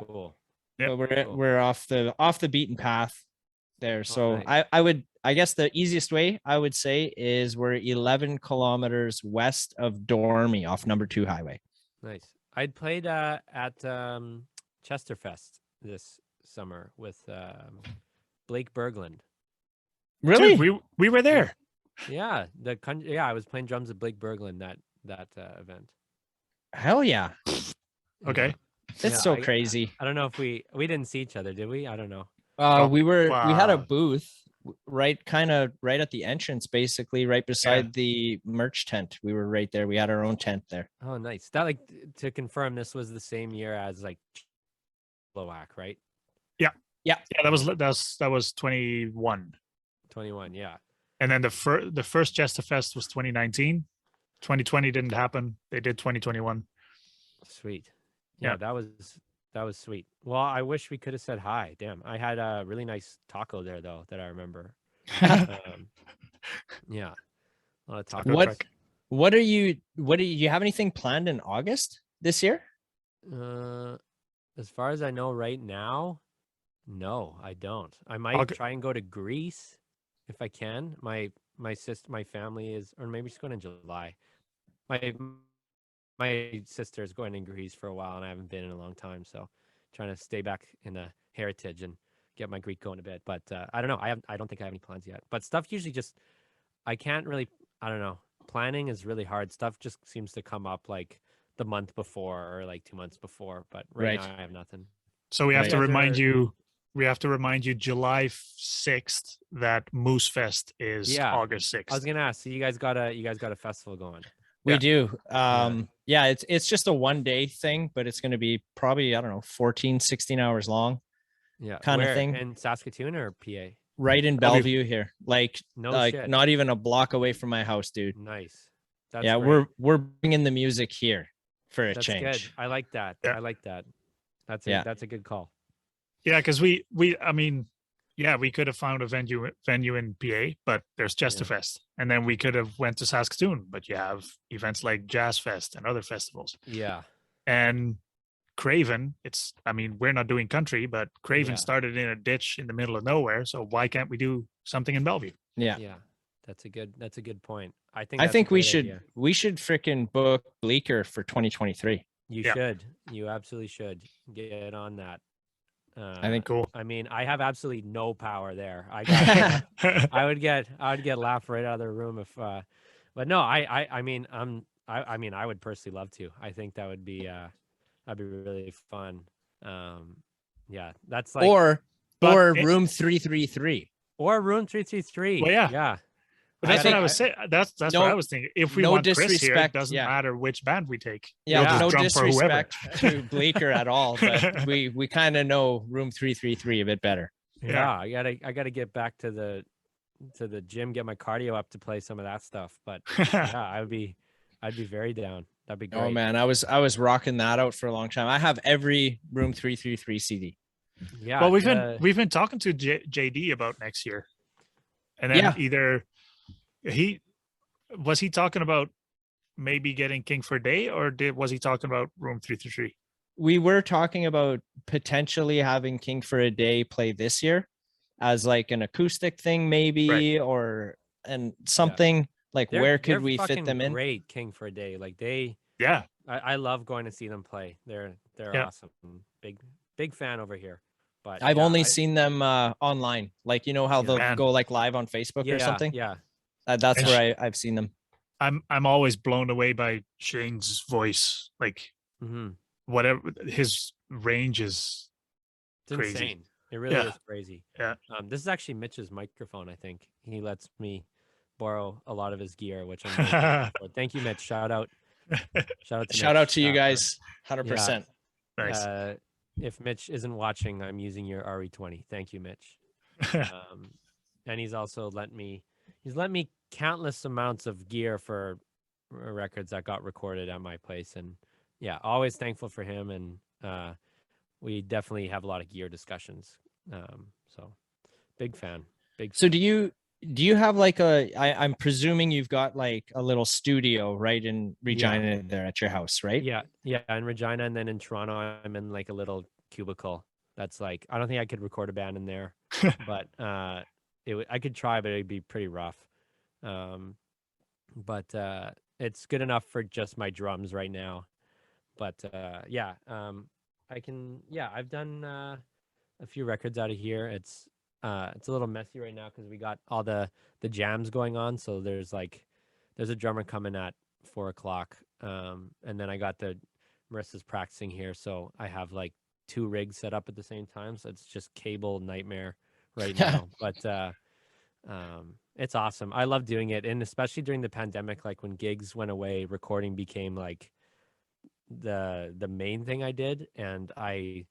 Cool.
Yeah. So we're off the beaten path there. So nice. I guess the easiest way I would say is we're 11 kilometers west of Dormy off number 2 highway.
Nice. I'd played at Chesterfest this summer with Blake Berglund.
Really? Dude, we were there.
Yeah, I was playing drums with Blake Berglund that event.
Hell yeah.
Okay.
It's so crazy.
I don't know if we didn't see each other, did we? I don't know.
We had a booth right at the entrance, basically right beside the merch tent. We were right there. We had our own tent there.
Oh, nice. That to confirm, this was the same year as like Loac, right?
Yeah.
That was 21.
21, yeah.
And then the first Chesterfest was 2019. 2020 didn't happen. They did 2021.
Sweet. Yeah, that was sweet. Well, I wish we could have said hi. Damn, I had a really nice taco there though that I remember. Yeah, a lot of taco.
What do you have anything planned in August this year?
As far as I know right now, no, I don't. I might try and go to Greece if I can. My family is, or maybe she's going in July. My sister is going in Greece for a while, and I haven't been in a long time, so trying to stay back in the heritage and get my Greek going a bit. But I don't know. I don't think I have any plans yet. But stuff usually just I can't really, I don't know. Planning is really hard. Stuff just seems to come up like the month before or like 2 months before. But right now I have nothing.
So we have to remind you. We have to remind you July 6th that Moose Fest is August 6th.
I was gonna ask. So you guys got a festival going?
We do. It's just a 1-day thing, but it's going to be probably, I don't know, 14, 16 hours long.
Yeah.
Kind of thing.
In Saskatoon or PA?
Right in Bellevue here. Like
shit.
Not even a block away from my house, dude.
Nice. That's
great. We're bringing the music here for a change.
That's good. I like that.
Yeah.
I like that. That's a good call.
Yeah, because we could have found a venue in PA, but there's Chesterfest, and then we could have went to Saskatoon, but you have events like Jazz Fest and other festivals.
Yeah,
and Craven, we're not doing country, but Craven started in a ditch in the middle of nowhere, so why can't we do something in Bellevue?
Yeah, that's a good point. I think
we should freaking book Bleeker for 2023.
You should. You absolutely should get on that.
I think cool.
I mean, I have absolutely no power there. I would get laughed right out of the room if, but no, I mean, I would personally love to. I think that would be, that'd be really fun. Yeah, that's like
or room 333
or room 333.
Well,
yeah.
But that's what I was saying. That's what I was thinking. If we want Chris here, it doesn't matter which band we take.
Yeah, no disrespect to Bleeker at all, but we kind of know room 333 a bit better.
Yeah, I gotta get back to the gym, get my cardio up to play some of that stuff. But yeah, I'd be very down. That'd be great.
Oh man, I was rocking that out for a long time. I have every room 333 CD.
Yeah.
Well, we've been talking to JD about next year, and then either. Was he talking about maybe getting King for a Day, or was he talking about room 333?
We were talking about potentially having King for a Day play this year as like an acoustic thing, maybe, and something like where could we fit them in?
Great King for a Day, like I love going to see them play. They're awesome. Big fan over here. But
I've only seen them online, like how they'll go like live on Facebook or something.
Yeah.
That's where I've seen them.
I'm always blown away by Shane's voice. Like whatever, his range is crazy.
Insane. It really is crazy.
Yeah.
This is actually Mitch's microphone. I think he lets me borrow a lot of his gear, which I'm grateful for. Thank you, Mitch. Shout out to
you guys. 100%.
Nice.
If Mitch isn't watching, I'm using your RE20. Thank you, Mitch. And he's also lent me countless amounts of gear for records that got recorded at my place, and always thankful for him. And we definitely have a lot of gear discussions. So big fan.
So do you have like I'm presuming you've got like a little studio right in Regina there at your house, right?
Yeah, in Regina, and then in Toronto I'm in like a little cubicle. That's like, I don't think I could record a band in there, but I could try, but it'd be pretty rough. But it's good enough for just my drums right now. But I can. I've done a few records out of here. It's a little messy right now because we got all the jams going on. So there's a drummer coming at 4:00, and then I got Marissa's practicing here, so I have like 2 rigs set up at the same time. So it's just cable nightmare right now. But it's awesome. I love doing it, and especially during the pandemic, like when gigs went away, recording became like the main thing I did, and I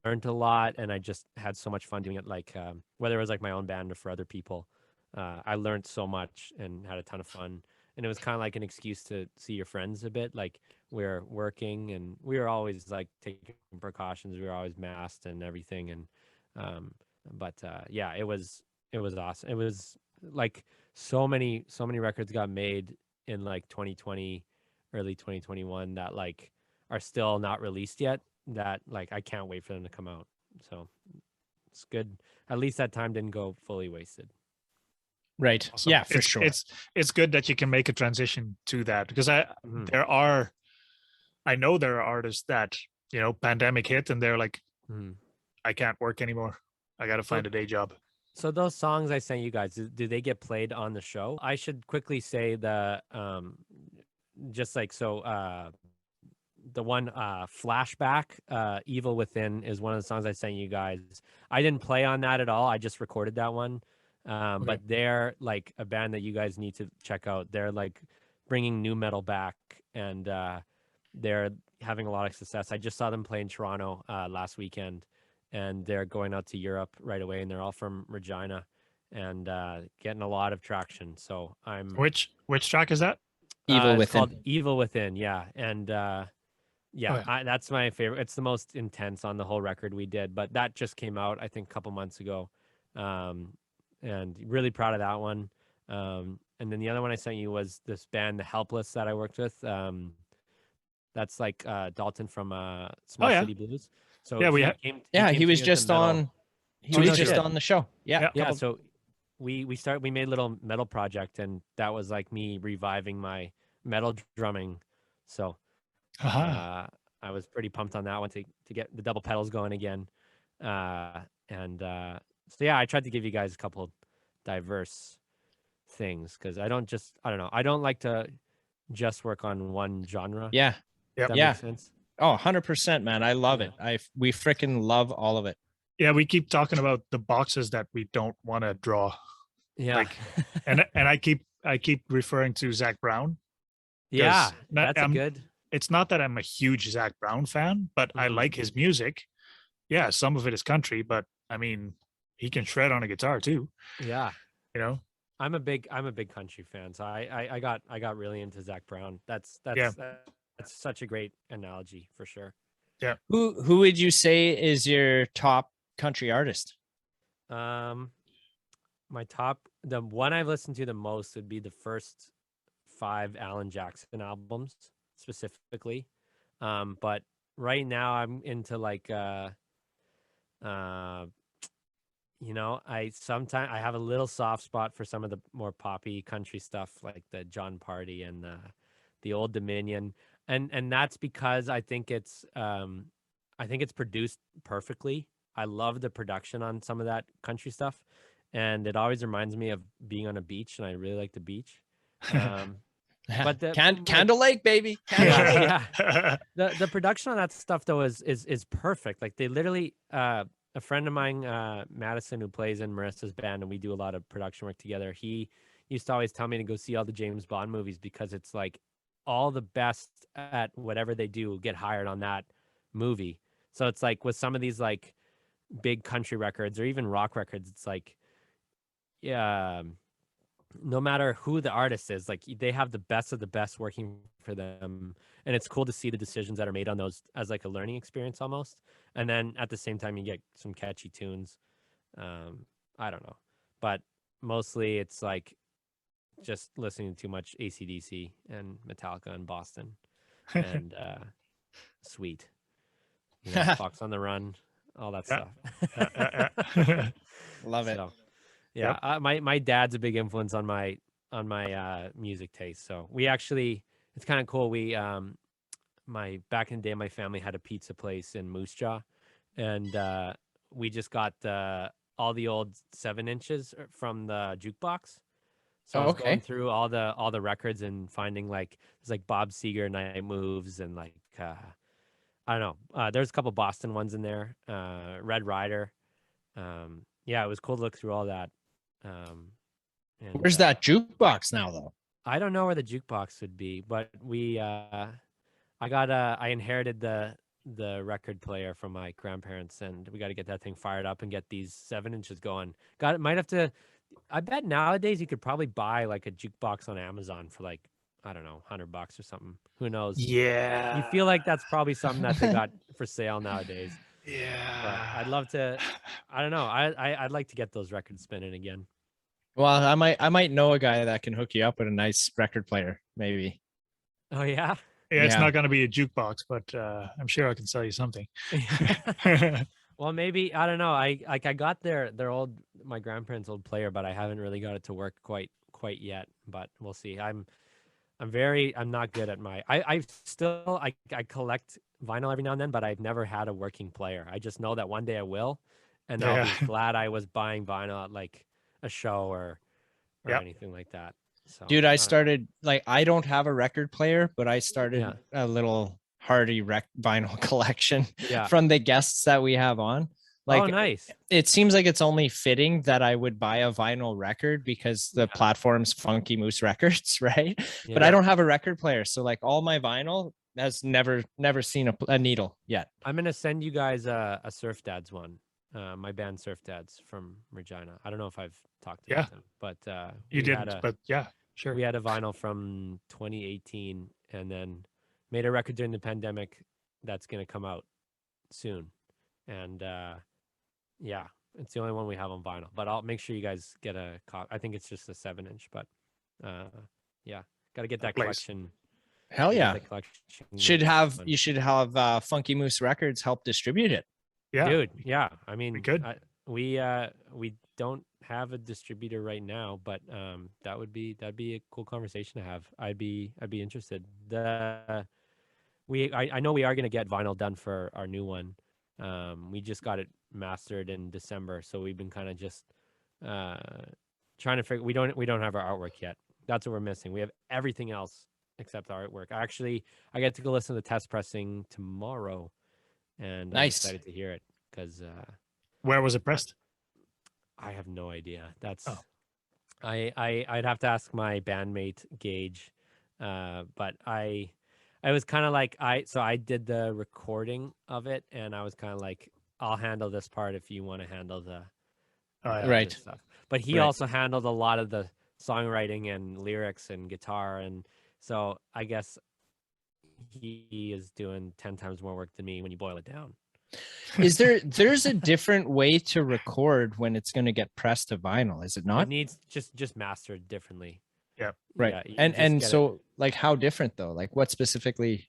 learned a lot, and I just had so much fun doing it. Like whether it was like my own band or for other people, I learned so much and had a ton of fun. And it was kind of like an excuse to see your friends a bit. Like we're working, and we were always like taking precautions. We were always masked and everything. And it was awesome. It was like so many records got made in like 2020, early 2021 that like are still not released yet, that like I can't wait for them to come out. So it's good. At least that time didn't go fully wasted.
Right. Awesome. Yeah, for sure.
It's good that you can make a transition to that, because I know there are artists that, pandemic hit and they're like, I can't work anymore. I got to find a day job.
So those songs I sent you guys, do they get played on the show? I should quickly say the just like the one Flashback, Evil Within is one of the songs I sent you guys. I didn't play on that at all. I just recorded that one. But they're like a band that you guys need to check out. They're like bringing new metal back, and they're having a lot of success. I just saw them play in Toronto last weekend, and they're going out to Europe right away, and they're all from Regina, and getting a lot of traction. So I'm
Which track is that?
Evil
it's
Within.
called Evil Within, yeah. And that's my favorite. It's the most intense on the whole record we did, but that just came out I think a couple months ago, and really proud of that one. And then the other one I sent you was this band, The Helpless, that I worked with. That's like Dalton from Small City Blues. So
yeah,
he was just on. He was just on the show. Yeah.
So we made a little metal project, and that was like me reviving my metal drumming. So I was pretty pumped on that one to get the double pedals going again. So yeah, I tried to give you guys a couple diverse things, because I don't like to just work on one genre.
Yeah.
That makes sense.
Oh, 100%, man. I love it. We freaking love all of it.
Yeah, we keep talking about the boxes that we don't want to draw.
Yeah.
Like, and I keep referring to Zach Brown.
Yeah, that's good.
It's not that I'm a huge Zach Brown fan, but I like his music. Yeah, some of it is country, but I mean, he can shred on a guitar too.
Yeah.
You know?
I'm a big country fan, so I got really into Zach Brown. That's such a great analogy for sure.
Yeah.
Who would you say is your top country artist?
My top, the one I've listened to the most would be the first 5 Alan Jackson albums specifically. But right now I'm into like I have a little soft spot for some of the more poppy country stuff, like the John Party and the Old Dominion, and that's because I think it's produced perfectly. I love the production on some of that country stuff, and it always reminds me of being on a beach, and I really like the beach. But
Candle Lake, baby.
Yeah. The production on that stuff though is perfect. Like they literally a friend of mine, Madison, who plays in Marissa's band, and we do a lot of production work together. He used to always tell me to go see all the James Bond movies, because it's like all the best at whatever they do get hired on that movie. So it's like with some of these like big country records or even rock records, it's like, yeah, no matter who the artist is, like they have the best of the best working for them, and it's cool to see the decisions that are made on those as like a learning experience almost. And then at the same time you get some catchy tunes. I don't know, but mostly it's like just listening to too much AC/DC and Metallica in Boston and Sweet, Fox on the Run, all that stuff.
Love it.
So, yeah, my dad's a big influence on my music taste. So we actually, it's kind of cool. We back in the day, my family had a pizza place in Moose Jaw, and we just got all the old 7-inches from the jukebox. So I was going through all the records and finding like there's like Bob Seger Night Moves and like I don't know. There's a couple Boston ones in there. Red Rider. Yeah, it was cool to look through all that.
Where's that jukebox now, though?
I don't know where the jukebox would be, but I inherited the record player from my grandparents, and we got to get that thing fired up and get these 7-inches going. Might have to. I bet nowadays you could probably buy like a jukebox on Amazon for like, I don't know, $100 or something. Who knows?
Yeah.
You feel like that's probably something that they got for sale nowadays.
Yeah.
But I'd love to. I don't know. I'd like to get those records spinning again.
Well, I might know a guy that can hook you up with a nice record player, maybe.
Oh yeah.
Yeah, it's not going to be a jukebox, but I'm sure I can sell you something.
Well, maybe, I don't know. I got my grandparents' old player, but I haven't really got it to work quite yet. But we'll see. I'm not good at I collect vinyl every now and then, but I've never had a working player. I just know that one day I will, and I'll be glad I was buying vinyl at like a show or anything like that. So,
dude, I started like, I don't have a record player, but I started a little Hardy vinyl collection from the guests that we have on. Like,
oh, nice.
It seems like it's only fitting that I would buy a vinyl record because the platform's Funky Moose Records, right?
Yeah.
But I don't have a record player, so like all my vinyl has never seen a needle yet.
I'm gonna send you guys a Surf Dads one. My band Surf Dads from Regina. I don't know if I've talked about them, but
you didn't. But yeah, sure.
We had a vinyl from 2018, and then made a record during the pandemic that's gonna come out soon, and yeah, it's the only one we have on vinyl. But I'll make sure you guys get a copy. I think it's just a 7-inch, but yeah, got to get that collection.
Hell yeah! You should have Funky Moose Records help distribute it.
Yeah,
dude. Yeah, I mean,
we
we don't have a distributor right now, but that'd be a cool conversation to have. I'd be interested. I know we are gonna get vinyl done for our new one. We just got it mastered in December, so we've been kind of just trying to figure. We don't have our artwork yet. That's what we're missing. We have everything else except our artwork. I get to go listen to the test pressing tomorrow, and I'm excited to hear it because
where was it pressed?
I have no idea. That's I'd have to ask my bandmate Gage, but I was kind of like I did the recording of it, and I was kind of like, I'll handle this part if you want to handle the
right
stuff. But he also handled a lot of the songwriting and lyrics and guitar, and so I guess he is doing 10 times more work than me when you boil it down.
There's a different way to record when it's going to get pressed to vinyl, is it not?
It needs just mastered differently.
Yeah.
Right. Yeah, and so like how different though? Like what specifically?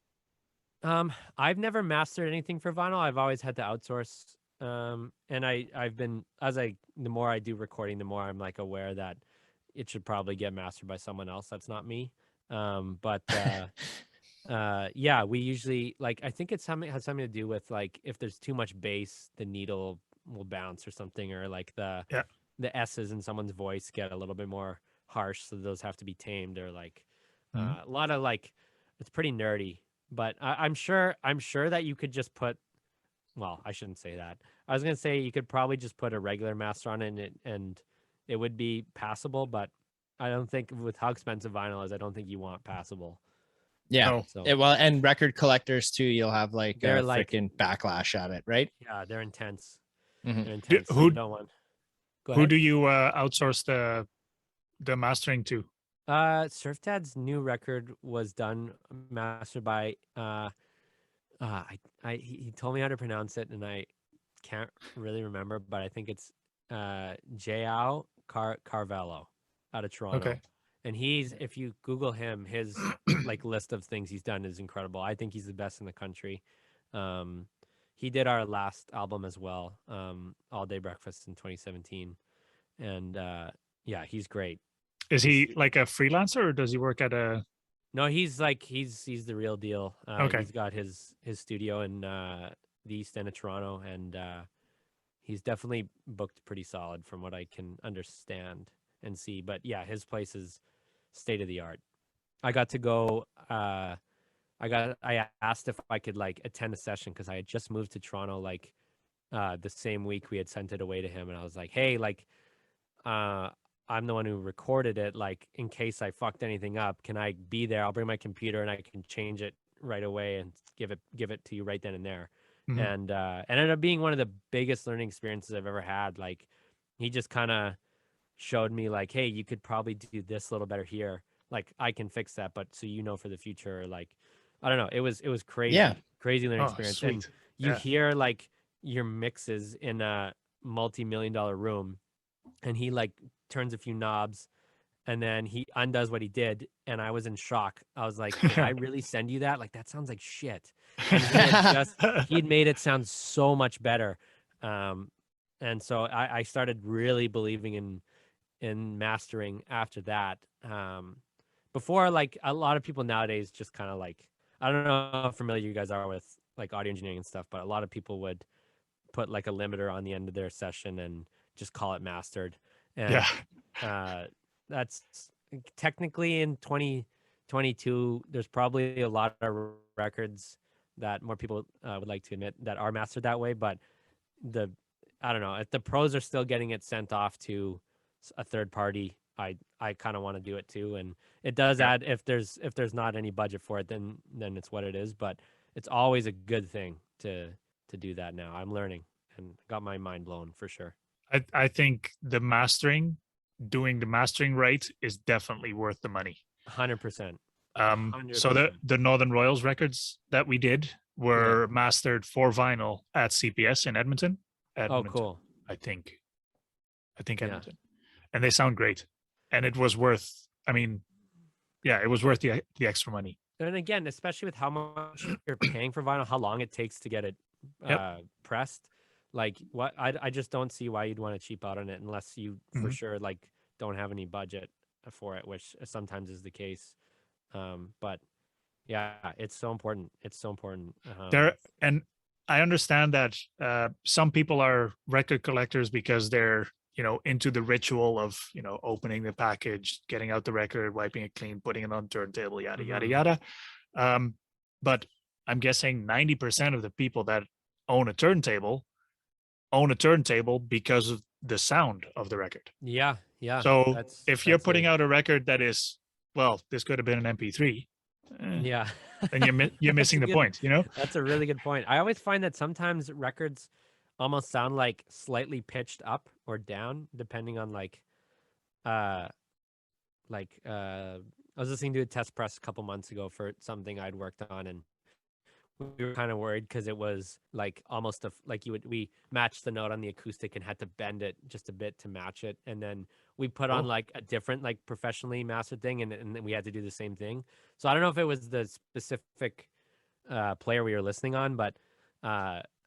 I've never mastered anything for vinyl. I've always had to outsource. And I've been, the more I do recording, the more I'm like aware that it should probably get mastered by someone else. That's not me. But yeah, we usually like, I think has something to do with like, if there's too much bass, the needle will bounce or something, or like the S's in someone's voice get a little bit more harsh. So those have to be tamed, or like a lot of like, it's pretty nerdy, but I'm sure that you could just put, well, I shouldn't say that. I was going to say you could probably just put a regular master on it and it would be passable, but I don't think with how expensive vinyl is, I don't think you want passable.
Yeah. So, well, and record collectors too, you'll have like a freaking backlash at it, right?
Yeah, they're intense.
Mm-hmm.
They're intense.
Who do you outsource the mastering to?
Surf Dad's new record was done mastered by he told me how to pronounce it and I can't really remember, but I think it's João Carvalho out of Toronto. Okay. And if you Google him, his like list of things he's done is incredible. I think he's the best in the country. He did our last album as well, All Day Breakfast in 2017. And yeah, he's great.
Is he like a freelancer or does he work at a...
No, he's the real deal.
Okay.
He's got his studio in the East End of Toronto, and he's definitely booked pretty solid from what I can understand and see. But yeah, his place is state of the art. I got to go. I asked if I could like attend a session because I had just moved to Toronto like the same week we had sent it away to him, and I was like, hey, like I'm the one who recorded it. Like, in case I fucked anything up, can I be there? I'll bring my computer and I can change it right away and give it to you right then and there. Mm-hmm. And ended up being one of the biggest learning experiences I've ever had. Like, he just kind of showed me like, hey, you could probably do this a little better here. Like, I can fix that, but so you know for the future. Like, I don't know. It was crazy. Yeah. Crazy learning experience. Sweet. And you hear like your mixes in a multi-million-dollar room, and he like turns a few knobs and then he undoes what he did, and I was in shock. I was like, did I really send you that? Like, that sounds like shit. And he'd made it sound so much better. And so I started really believing in mastering after that. Before, like, a lot of people nowadays just kind of like, I don't know how familiar you guys are with like audio engineering and stuff, but a lot of people would put like a limiter on the end of their session and just call it mastered. And that's technically in 2022, there's probably a lot of records that more people would like to admit that are mastered that way. But I don't know, if the pros are still getting it sent off to a third party, I kind of want to do it too. And it does add, if there's not any budget for it, then it's what it is. But it's always a good thing to do that now. I'm learning and got my mind blown for sure.
I think doing the mastering right is definitely worth the money.
100%.
So the Northern Royals records that we did were mastered for vinyl at CPS in Edmonton.
Oh, cool.
I think Edmonton, and they sound great, and it was worth. I mean, it was worth the extra money.
And again, especially with how much you're paying for vinyl, how long it takes to get it pressed. Like, what I just don't see why you'd want to cheap out on it unless you for sure like don't have any budget for it, which sometimes is the case. But yeah, it's so important. It's so important.
And I understand that some people are record collectors because they're, into the ritual of, opening the package, getting out the record, wiping it clean, putting it on turntable, yada, yada, yada. But I'm guessing 90% of the people that own a turntable because of the sound of the record.
Yeah.
So if you're putting out a record that is, well, this could have been an MP3. Then you're missing the point,
That's a really good point. I always find that sometimes records almost sound like slightly pitched up or down, depending on I was listening to a test press a couple months ago for something I'd worked on, and we were kind of worried because it was like almost we matched the note on the acoustic and had to bend it just a bit to match it, and then we put on like a different professionally mastered thing, and then we had to do the same thing. So I don't know if it was the specific player we were listening on, but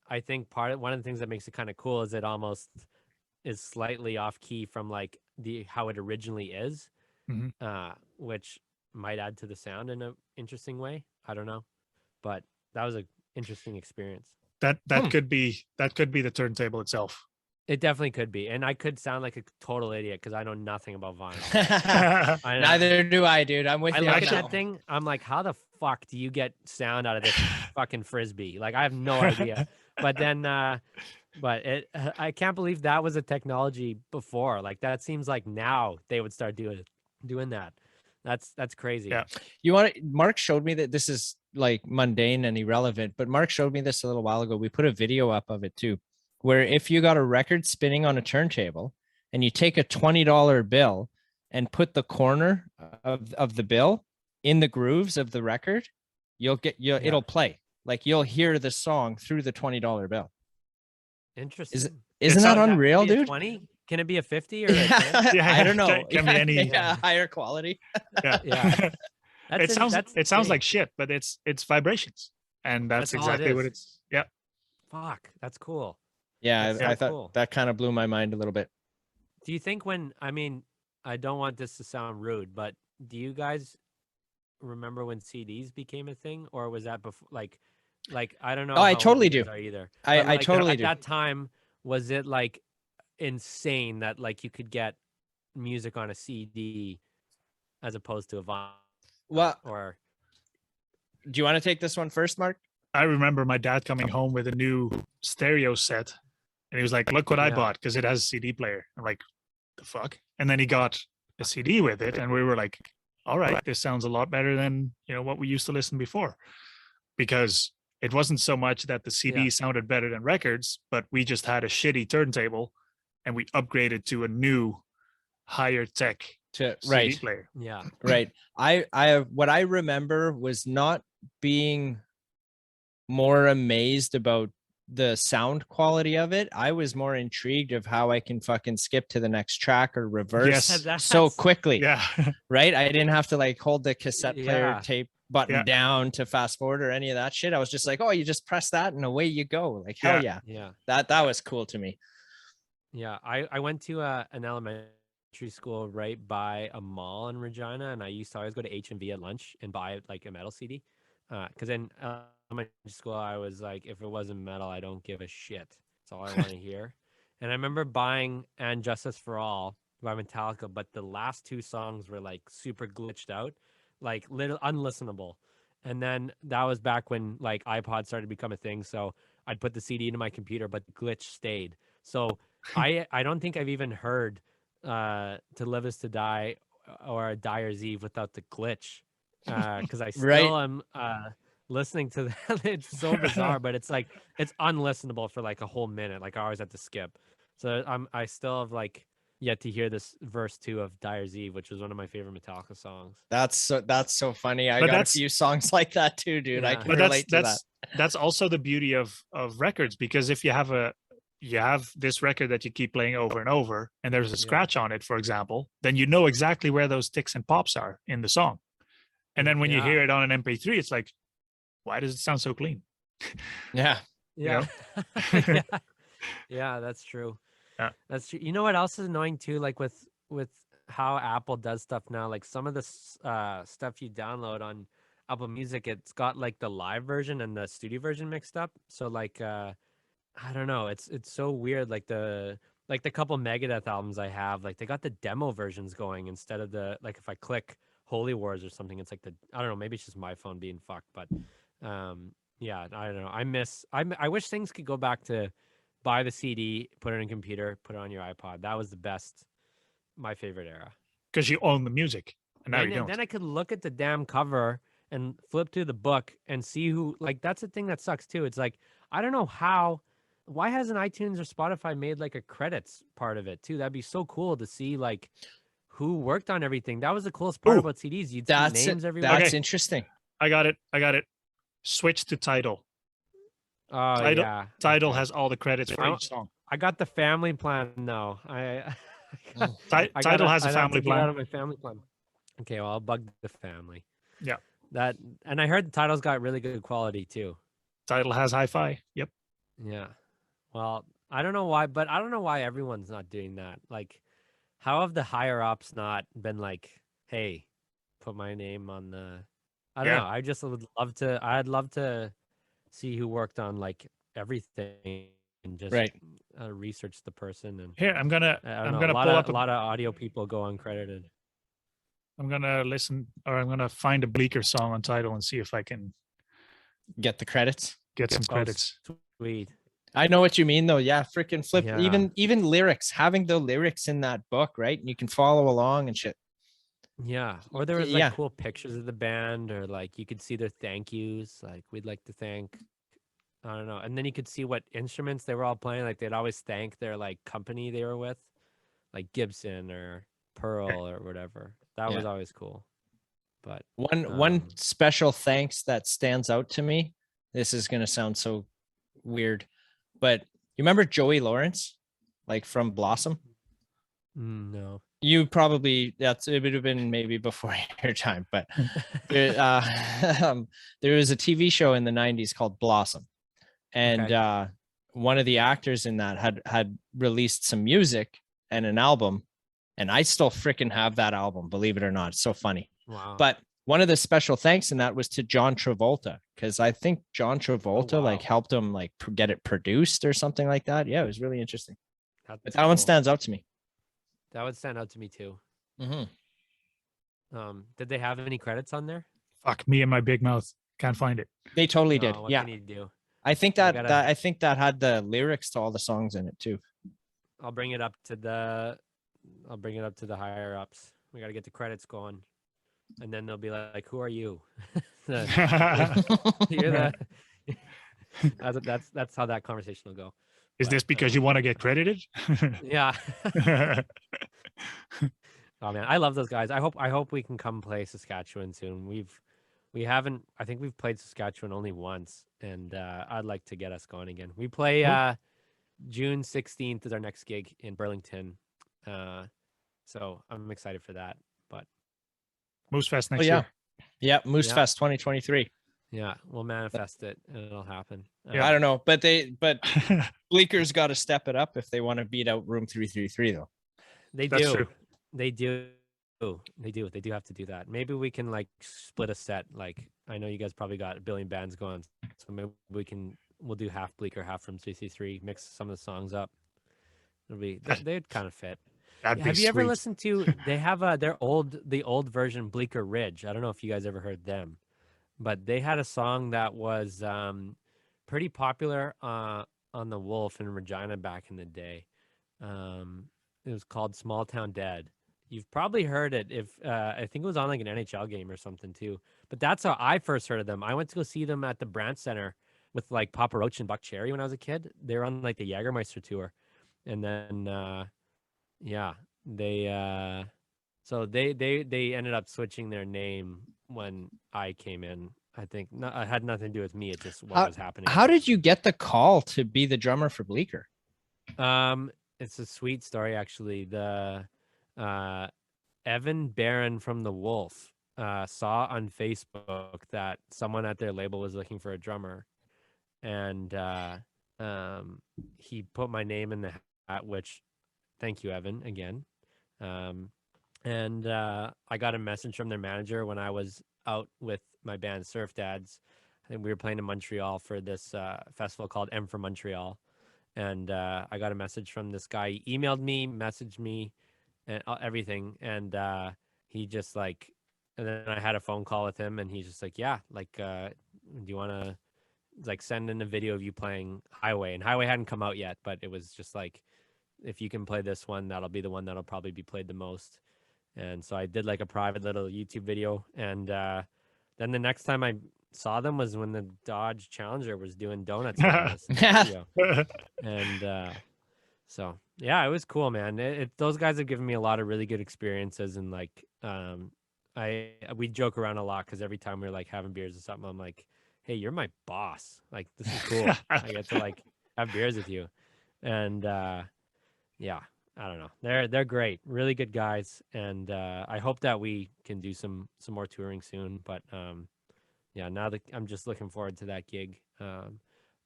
I think one of the things that makes it kind of cool is it almost is slightly off key from like how it originally is, which might add to the sound in an interesting way. I don't know, but that was an interesting experience.
That could be the turntable itself.
It definitely could be, and I could sound like a total idiot because I know nothing about vinyl.
Neither do I, dude. I'm with you.
I look at that thing. I'm like, how the fuck do you get sound out of this fucking frisbee? Like, I have no idea. But then, I can't believe that was a technology before. Like, that seems like now they would start doing that. That's crazy.
Yeah.
Mark showed me that this is like mundane and irrelevant, but Mark showed me this a little while ago. We put a video up of it too, where if you got a record spinning on a turntable and you take a $20 bill and put the corner of the bill in the grooves of the record, it'll play. Like, you'll hear the song through the $20 bill.
Interesting.
Isn't that unreal, dude?
20? Can it be a 50 or a 10?
I don't know.
Can be any
higher quality.
Yeah. It sounds like shit, but it's vibrations, and that's exactly what it's. Yeah.
Fuck, that's cool.
Yeah, I thought that kind of blew my mind a little bit.
Do you think I don't want this to sound rude, but do you guys remember when CDs became a thing, or was that before? Like I don't know.
Oh, I totally do.
Either.
I totally do.
At that time, was it like insane that like you could get music on a CD as opposed to a vinyl?
Well,
or
do you want to take this one first, Mark?
I remember my dad coming home with a new stereo set, and he was like, "Look what I bought," because it has a CD player. I'm like, "The fuck?" And then he got a CD with it, and we were like, "All right, this sounds a lot better than what we used to listen before," because it wasn't so much that the CD sounded better than records, but we just had a shitty turntable, and we upgraded to a new, higher tech CD player.
Yeah,
right. What I remember was not being more amazed about the sound quality of it. I was more intrigued of how I can fucking skip to the next track or reverse so quickly.
Yeah.
Right. I didn't have to like hold the cassette player tape button down to fast forward or any of that shit. I was just like, oh, you just press that and away you go. Like, hell yeah.
Yeah.
That was cool to me.
Yeah. I went to an elementary school right by a mall in Regina, and I used to always go to H&V at lunch and buy like a metal CD. Because in elementary school, I was like, if it wasn't metal, I don't give a shit. That's all I want to hear. And I remember buying And Justice for All by Metallica, but the last two songs were like super glitched out, like little unlistenable. And then that was back when like iPod started to become a thing. So I'd put the CD into my computer, but the glitch stayed. So I don't think I've even heard To Live Is to Die or Dyer's Eve without the glitch. Because I still am listening to that. It's so bizarre, but it's like it's unlistenable for like a whole minute. Like I always have to skip. So I still have like yet to hear this verse 2 of Dyer's Eve, which was one of my favorite Metallica songs.
That's so funny. I got a few songs like that too, dude. I can relate to that.
That's also the beauty of records, because if you have this record that you keep playing over and over, and there's a scratch on it, for example, then you know exactly where those ticks and pops are in the song. And then when you hear it on an MP3, it's like, why does it sound so clean?
Yeah.
You
know? Yeah, that's true.
Yeah.
That's true. You know what else is annoying too? Like with how Apple does stuff now, like some of the stuff you download on Apple Music, it's got like the live version and the studio version mixed up. So like I don't know, it's so weird. Like the couple Megadeth albums I have, like they got the demo versions going instead of the, like if I click Holy Wars or something, it's like I don't know, maybe it's just my phone being fucked, but yeah, I don't know. I wish things could go back to buy the CD, put it in a computer, put it on your iPod. That was my favorite era.
Because you own the music, and now you don't.
Then I could look at the damn cover and flip through the book and see who, like, that's the thing that sucks too. It's like, I don't know why hasn't iTunes or Spotify made like a credits part of it too? That'd be so cool to see like who worked on everything. That was the coolest part about CDs. You'd see names everywhere.
That's interesting.
I got it. Switch to Tidal.
Oh, yeah.
Tidal has all the credits for each song.
I got the family plan. No,
Tidal has a family plan.
Out of my family plan. Okay, well, I'll bug the family.
Yeah.
And I heard the Tidal's got really good quality too.
Tidal has hi-fi. Yep.
Yeah. Well, I don't know why everyone's not doing that. Like, how have the higher ups not been like, hey, put my name on the, I don't know. I just would love to, I'd love to see who worked on like everything and just research the person. And
here, I'm gonna
pull up a lot of audio people go uncredited.
I'm gonna find a Bleeker song on Tidal and see if I can
get the credits.
Get some credits.
Sweet.
I know what you mean though. Yeah, freaking flip. Yeah. Even lyrics, having the lyrics in that book, right? And you can follow along and shit.
Yeah. Or there was like cool pictures of the band, or like you could see their thank yous. Like, we'd like to thank, I don't know. And then you could see what instruments they were all playing. Like they'd always thank their like company they were with, like Gibson or Pearl or whatever. That was always cool. But
one special thanks that stands out to me. This is gonna sound so weird, but you remember Joey Lawrence, like from Blossom?
No.
You probably, it would have been maybe before your time, but there was a TV show in the 90s called Blossom, and one of the actors in that had released some music and an album, and I still freaking have that album, believe it or not. It's so funny.
Wow.
But one of the special thanks in that was to John Travolta, because I think John Travolta like helped him like get it produced or something like that. Yeah, it was really interesting. But that one stands out to me.
That would stand out to me too.
Mm-hmm.
Did they have any credits on there?
Fuck me and my big mouth. Can't find it.
They totally did.
What can you do?
I think that had the lyrics to all the songs in it too.
I'll bring it up to the higher ups. We got to get the credits going, and then they'll be like, "Who are you?" You're that's how that conversation will go.
Is this because you want to get credited?
Yeah. Oh man, I love those guys. I hope we can come play Saskatchewan soon. We haven't. I think we've played Saskatchewan only once, and I'd like to get us going again. We play June 16th is our next gig in Burlington, so I'm excited for that. But
Moose Fest next year.
Yeah, Moose Fest 2023.
Yeah, we'll manifest it and it'll happen.
I don't know, but Bleeker's got to step it up if they want to beat out Room 333 though.
They do. They do have to do that. Maybe we can like split a set. Like, I know you guys probably got a billion bands going, so maybe we'll do half Bleeker, half from 333, mix some of the songs up. It'll be they'd kind of fit. Have you ever listened to? They have the old version, Bleeker Ridge. I don't know if you guys ever heard them, but they had a song that was pretty popular on the Wolf in Regina back in the day. It was called Small Town Dead. You've probably heard it if I think it was on like an NHL game or something too. But that's how I first heard of them. I went to go see them at the Brandt Center with like Papa Roach and Buck Cherry when I was a kid. They were on like the Jägermeister tour, and then they ended up switching their name when I came in. I think it had nothing to do with me. It's just what was happening.
How did you get the call to be the drummer for Bleeker?
It's a sweet story actually. The Evan Barron from the Wolf saw on Facebook that someone at their label was looking for a drummer, and he put my name in the hat, which thank you, Evan, again. And I got a message from their manager when I was out with my band Surf Dads. I think we were playing in Montreal for this festival called M for Montreal. And I got a message from this guy. He emailed me, messaged me, and everything. And he just like, and then I had a phone call with him, and he's just like, yeah, like, do you want to like send in a video of you playing Highway? And Highway hadn't come out yet, but it was just like, if you can play this one, that'll be the one that'll probably be played the most. And so I did like a private little YouTube video. And then the next time I saw them was when the Dodge Challenger was doing donuts on this video. And so yeah, it was cool, man. Those guys have given me a lot of really good experiences, and like we joke around a lot because every time we're like having beers or something, I'm like, hey, you're my boss, like this is cool. I get to like have beers with you. And yeah, I don't know, they're great, really good guys. And I hope that we can do some more touring soon. But yeah, now that I'm just looking forward to that gig.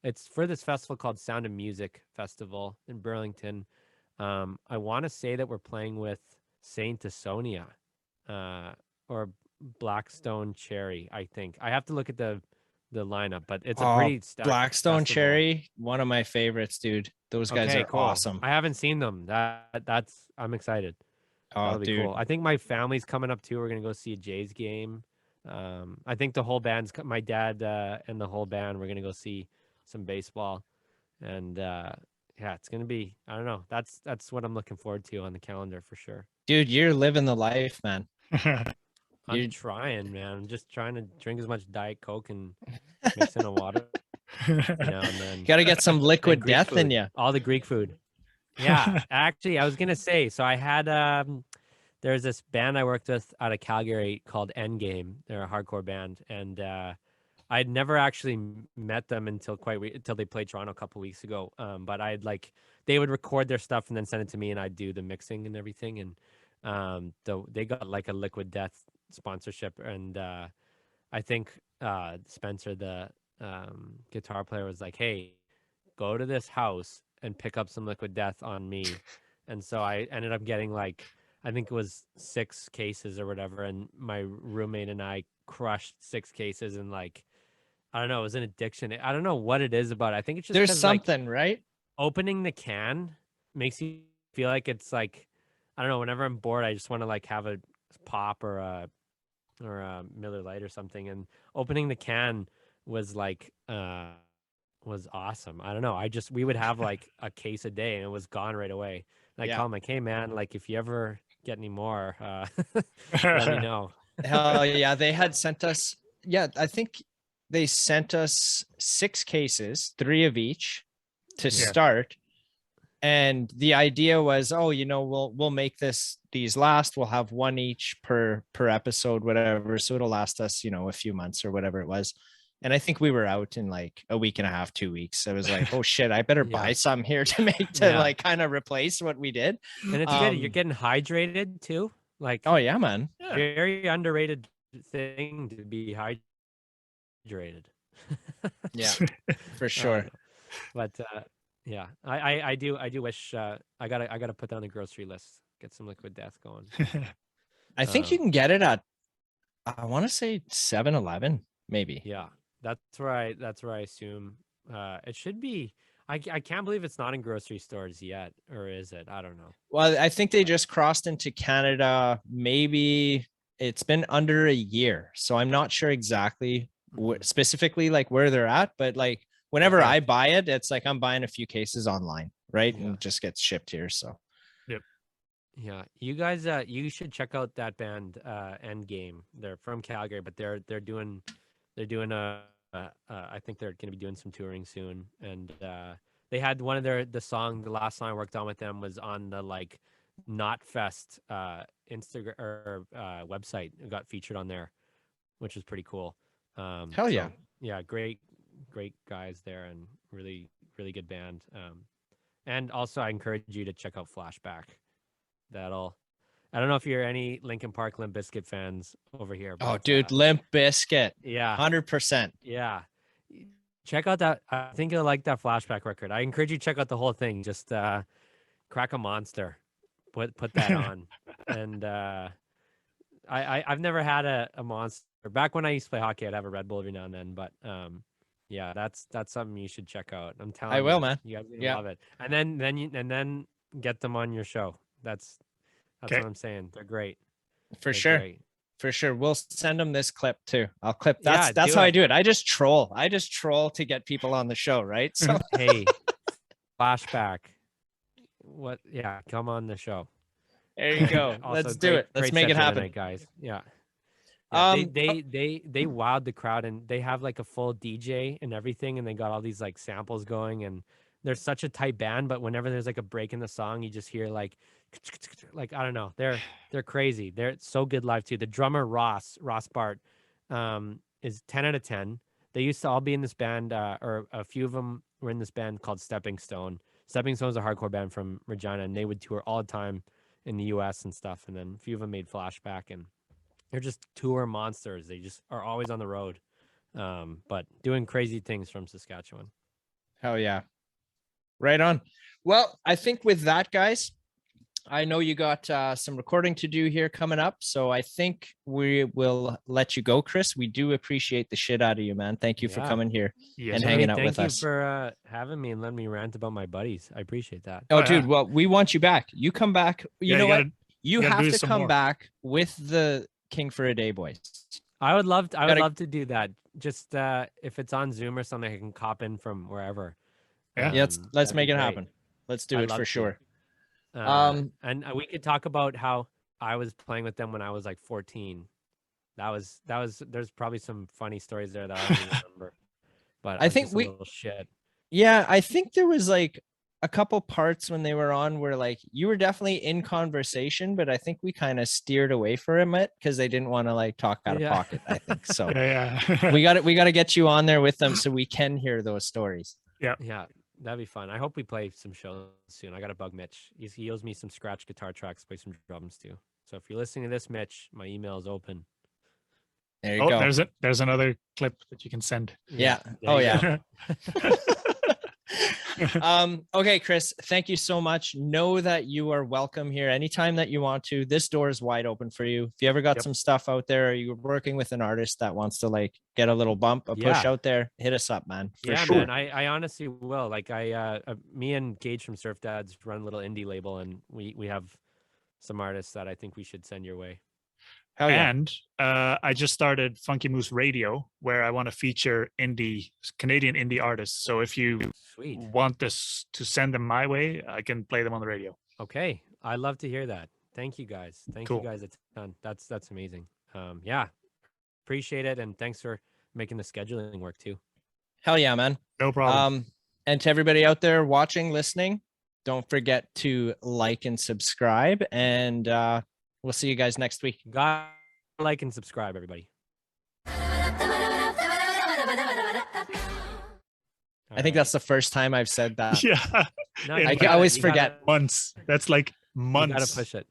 It's for this festival called Sound of Music Festival in Burlington. I want to say that we're playing with Saint Asonia or Blackstone Cherry, I think. I have to look at the lineup, but it's a pretty
Blackstone
festival.
Cherry, one of my favorites, dude. Those guys are
cool.
awesome.
I haven't seen them. I'm excited. That'll be cool. I think my family's coming up too. We're gonna go see a Jays game. I think the whole band's my dad and the whole band. We're gonna go see some baseball, and yeah, it's gonna be. I don't know. That's what I'm looking forward to on the calendar for sure.
Dude, you're living the life, man.
I'm trying, man. I'm just trying to drink as much Diet Coke and mix in a water. And then
Got to get some liquid death in you.
All the Greek food. Yeah, actually, I was gonna say. So I had there's this band I worked with out of Calgary called Endgame. They're a hardcore band, and I'd never actually met them until they played Toronto a couple weeks ago. But they would record their stuff and then send it to me, and I'd do the mixing and everything. And they got like a Liquid Death sponsorship, and I think Spencer, the guitar player, was like, hey, go to this house and pick up some Liquid Death on me. And so I ended up getting like, I think it was 6 cases or whatever, and my roommate and I crushed 6 cases, and like, I don't know, it was an addiction. I don't know what it is about it. I think it's just
there's something, like, right?
Opening the can makes you feel like it's like, I don't know, whenever I'm bored, I just want to like have a pop or a Miller Lite or something. And opening the can was like was awesome. I don't know. We would have like a case a day, and it was gone right away. And I call him like, hey man, like if you ever get any more, let me know.
Hell yeah. They had sent us, I think they sent us 6 cases, 3 of each to start. And the idea was, we'll make these last. We'll have 1 each per episode, whatever. So it'll last us, a few months or whatever it was. And I think we were out in like a week and a half, 2 weeks. I was like, oh shit, I better buy some here to like kind of replace what we did.
And it's good. You're getting hydrated too. Like,
oh yeah, man.
Very underrated thing to be hydrated.
Yeah, for sure.
But yeah, I do wish I gotta put that on the grocery list. Get some Liquid Death going.
I think you can get it at, I want to say 7-Eleven, maybe.
Yeah, that's where I assume It should be. I can't believe it's not in grocery stores yet, or is it? I don't know.
Well, I think they just crossed into Canada. Maybe it's been under a year, so I'm not sure exactly specifically like where they're at, but like whenever I buy it, it's like I'm buying a few cases online, right? And it just gets shipped here. So
yeah, you guys, you should check out that band, Endgame. They're from Calgary, but they're doing I think they're going to be doing some touring soon. And they had one of the last song I worked on with them was on the like Knotfest Instagram or website. It got featured on there, which is pretty cool.
Hell yeah.
So, yeah, great guys there, and really good band. And also I encourage you to check out Flashback. I don't know if you're any Linkin Park Limp Bizkit fans over here. But,
oh, dude, Limp Bizkit.
Yeah.
100%.
Yeah. Check out that. I think you'll like that Flashback record. I encourage you to check out the whole thing. Just crack a monster. Put that on. And I've never had a monster. Back when I used to play hockey, I'd have a Red Bull every now and then. But yeah, that's something you should check out. I'm telling you.
I will, man.
You guys will love it. And then get them on your show. That's what I'm saying. They're great.
For sure.
Great.
For sure. We'll send them this clip too. I'll clip. That's how I do it. I just troll to get people on the show, right? So
hey, Flashback. What? Yeah, come on the show.
There you go. Let's do it. Let's make it happen,
tonight, guys. Yeah. They wowed the crowd, and they have like a full DJ and everything, and they got all these like samples going, and they're such a tight band, but whenever there's like a break in the song, you just hear like I don't know. They're crazy. They're so good live too. The drummer Ross Bart is 10 out of 10. They used to all be in this band, or a few of them were in this band called Stepping Stone. Stepping Stone is a hardcore band from Regina, and they would tour all the time in the US and stuff. And then a few of them made Flashback, and they're just tour monsters. They just are always on the road, but doing crazy things from Saskatchewan.
Hell yeah. Right on. Well, I think with that, guys, I know you got some recording to do here coming up. So I think we will let you go, Chris. We do appreciate the shit out of you, man. Thank you for coming here and hanging out with us.
Thank you for having me and letting me rant about my buddies. I appreciate that.
Oh, dude. Well, we want you back. You come back. You know what? You have to come back with the King for a Day boys.
I would love to do that. Just if it's on Zoom or something, I can cop in from wherever.
Yeah, let's make it happen. Let's do it for sure.
And we could talk about how I was playing with them when I was like 14. There's probably some funny stories there that I don't even remember. But
I think I think there was like a couple parts when they were on where like you were definitely in conversation, but I think we kind of steered away from it because they didn't want to like talk out of pocket. I think so. we got to get you on there with them so we can hear those stories.
Yeah, that'd be fun. I hope we play some shows soon. I got to bug Mitch. He owes me some scratch guitar tracks, play some drums too. So if you're listening to this, Mitch, my email is open.
There you go.
There's another clip that you can send.
Yeah. Okay, Chris, thank you so much. Know that you are welcome here anytime that you want to. This door is wide open for you. If you ever got some stuff out there, or you're working with an artist that wants to like get a little bump, a push out there, hit us up, man. For sure.
Man, I honestly will. Like me and Gage from Surf Dads run a little indie label, and we have some artists that I think we should send your way.
Hell yeah.
And I just started Funky Moose Radio, where I want to feature Canadian indie artists. So if you want this to send them my way, I can play them on the radio.
Okay, I love to hear that. Thank you guys. Thank you guys a ton. That's amazing. Appreciate it, and thanks for making the scheduling work too.
Hell yeah, man.
No problem.
And to everybody out there watching, listening, don't forget to like and subscribe, and we'll see you guys next week.
God, like and subscribe, everybody.
I think that's the first time I've said that.
Yeah.
I always forget.
Months. That's like months.
You gotta push it.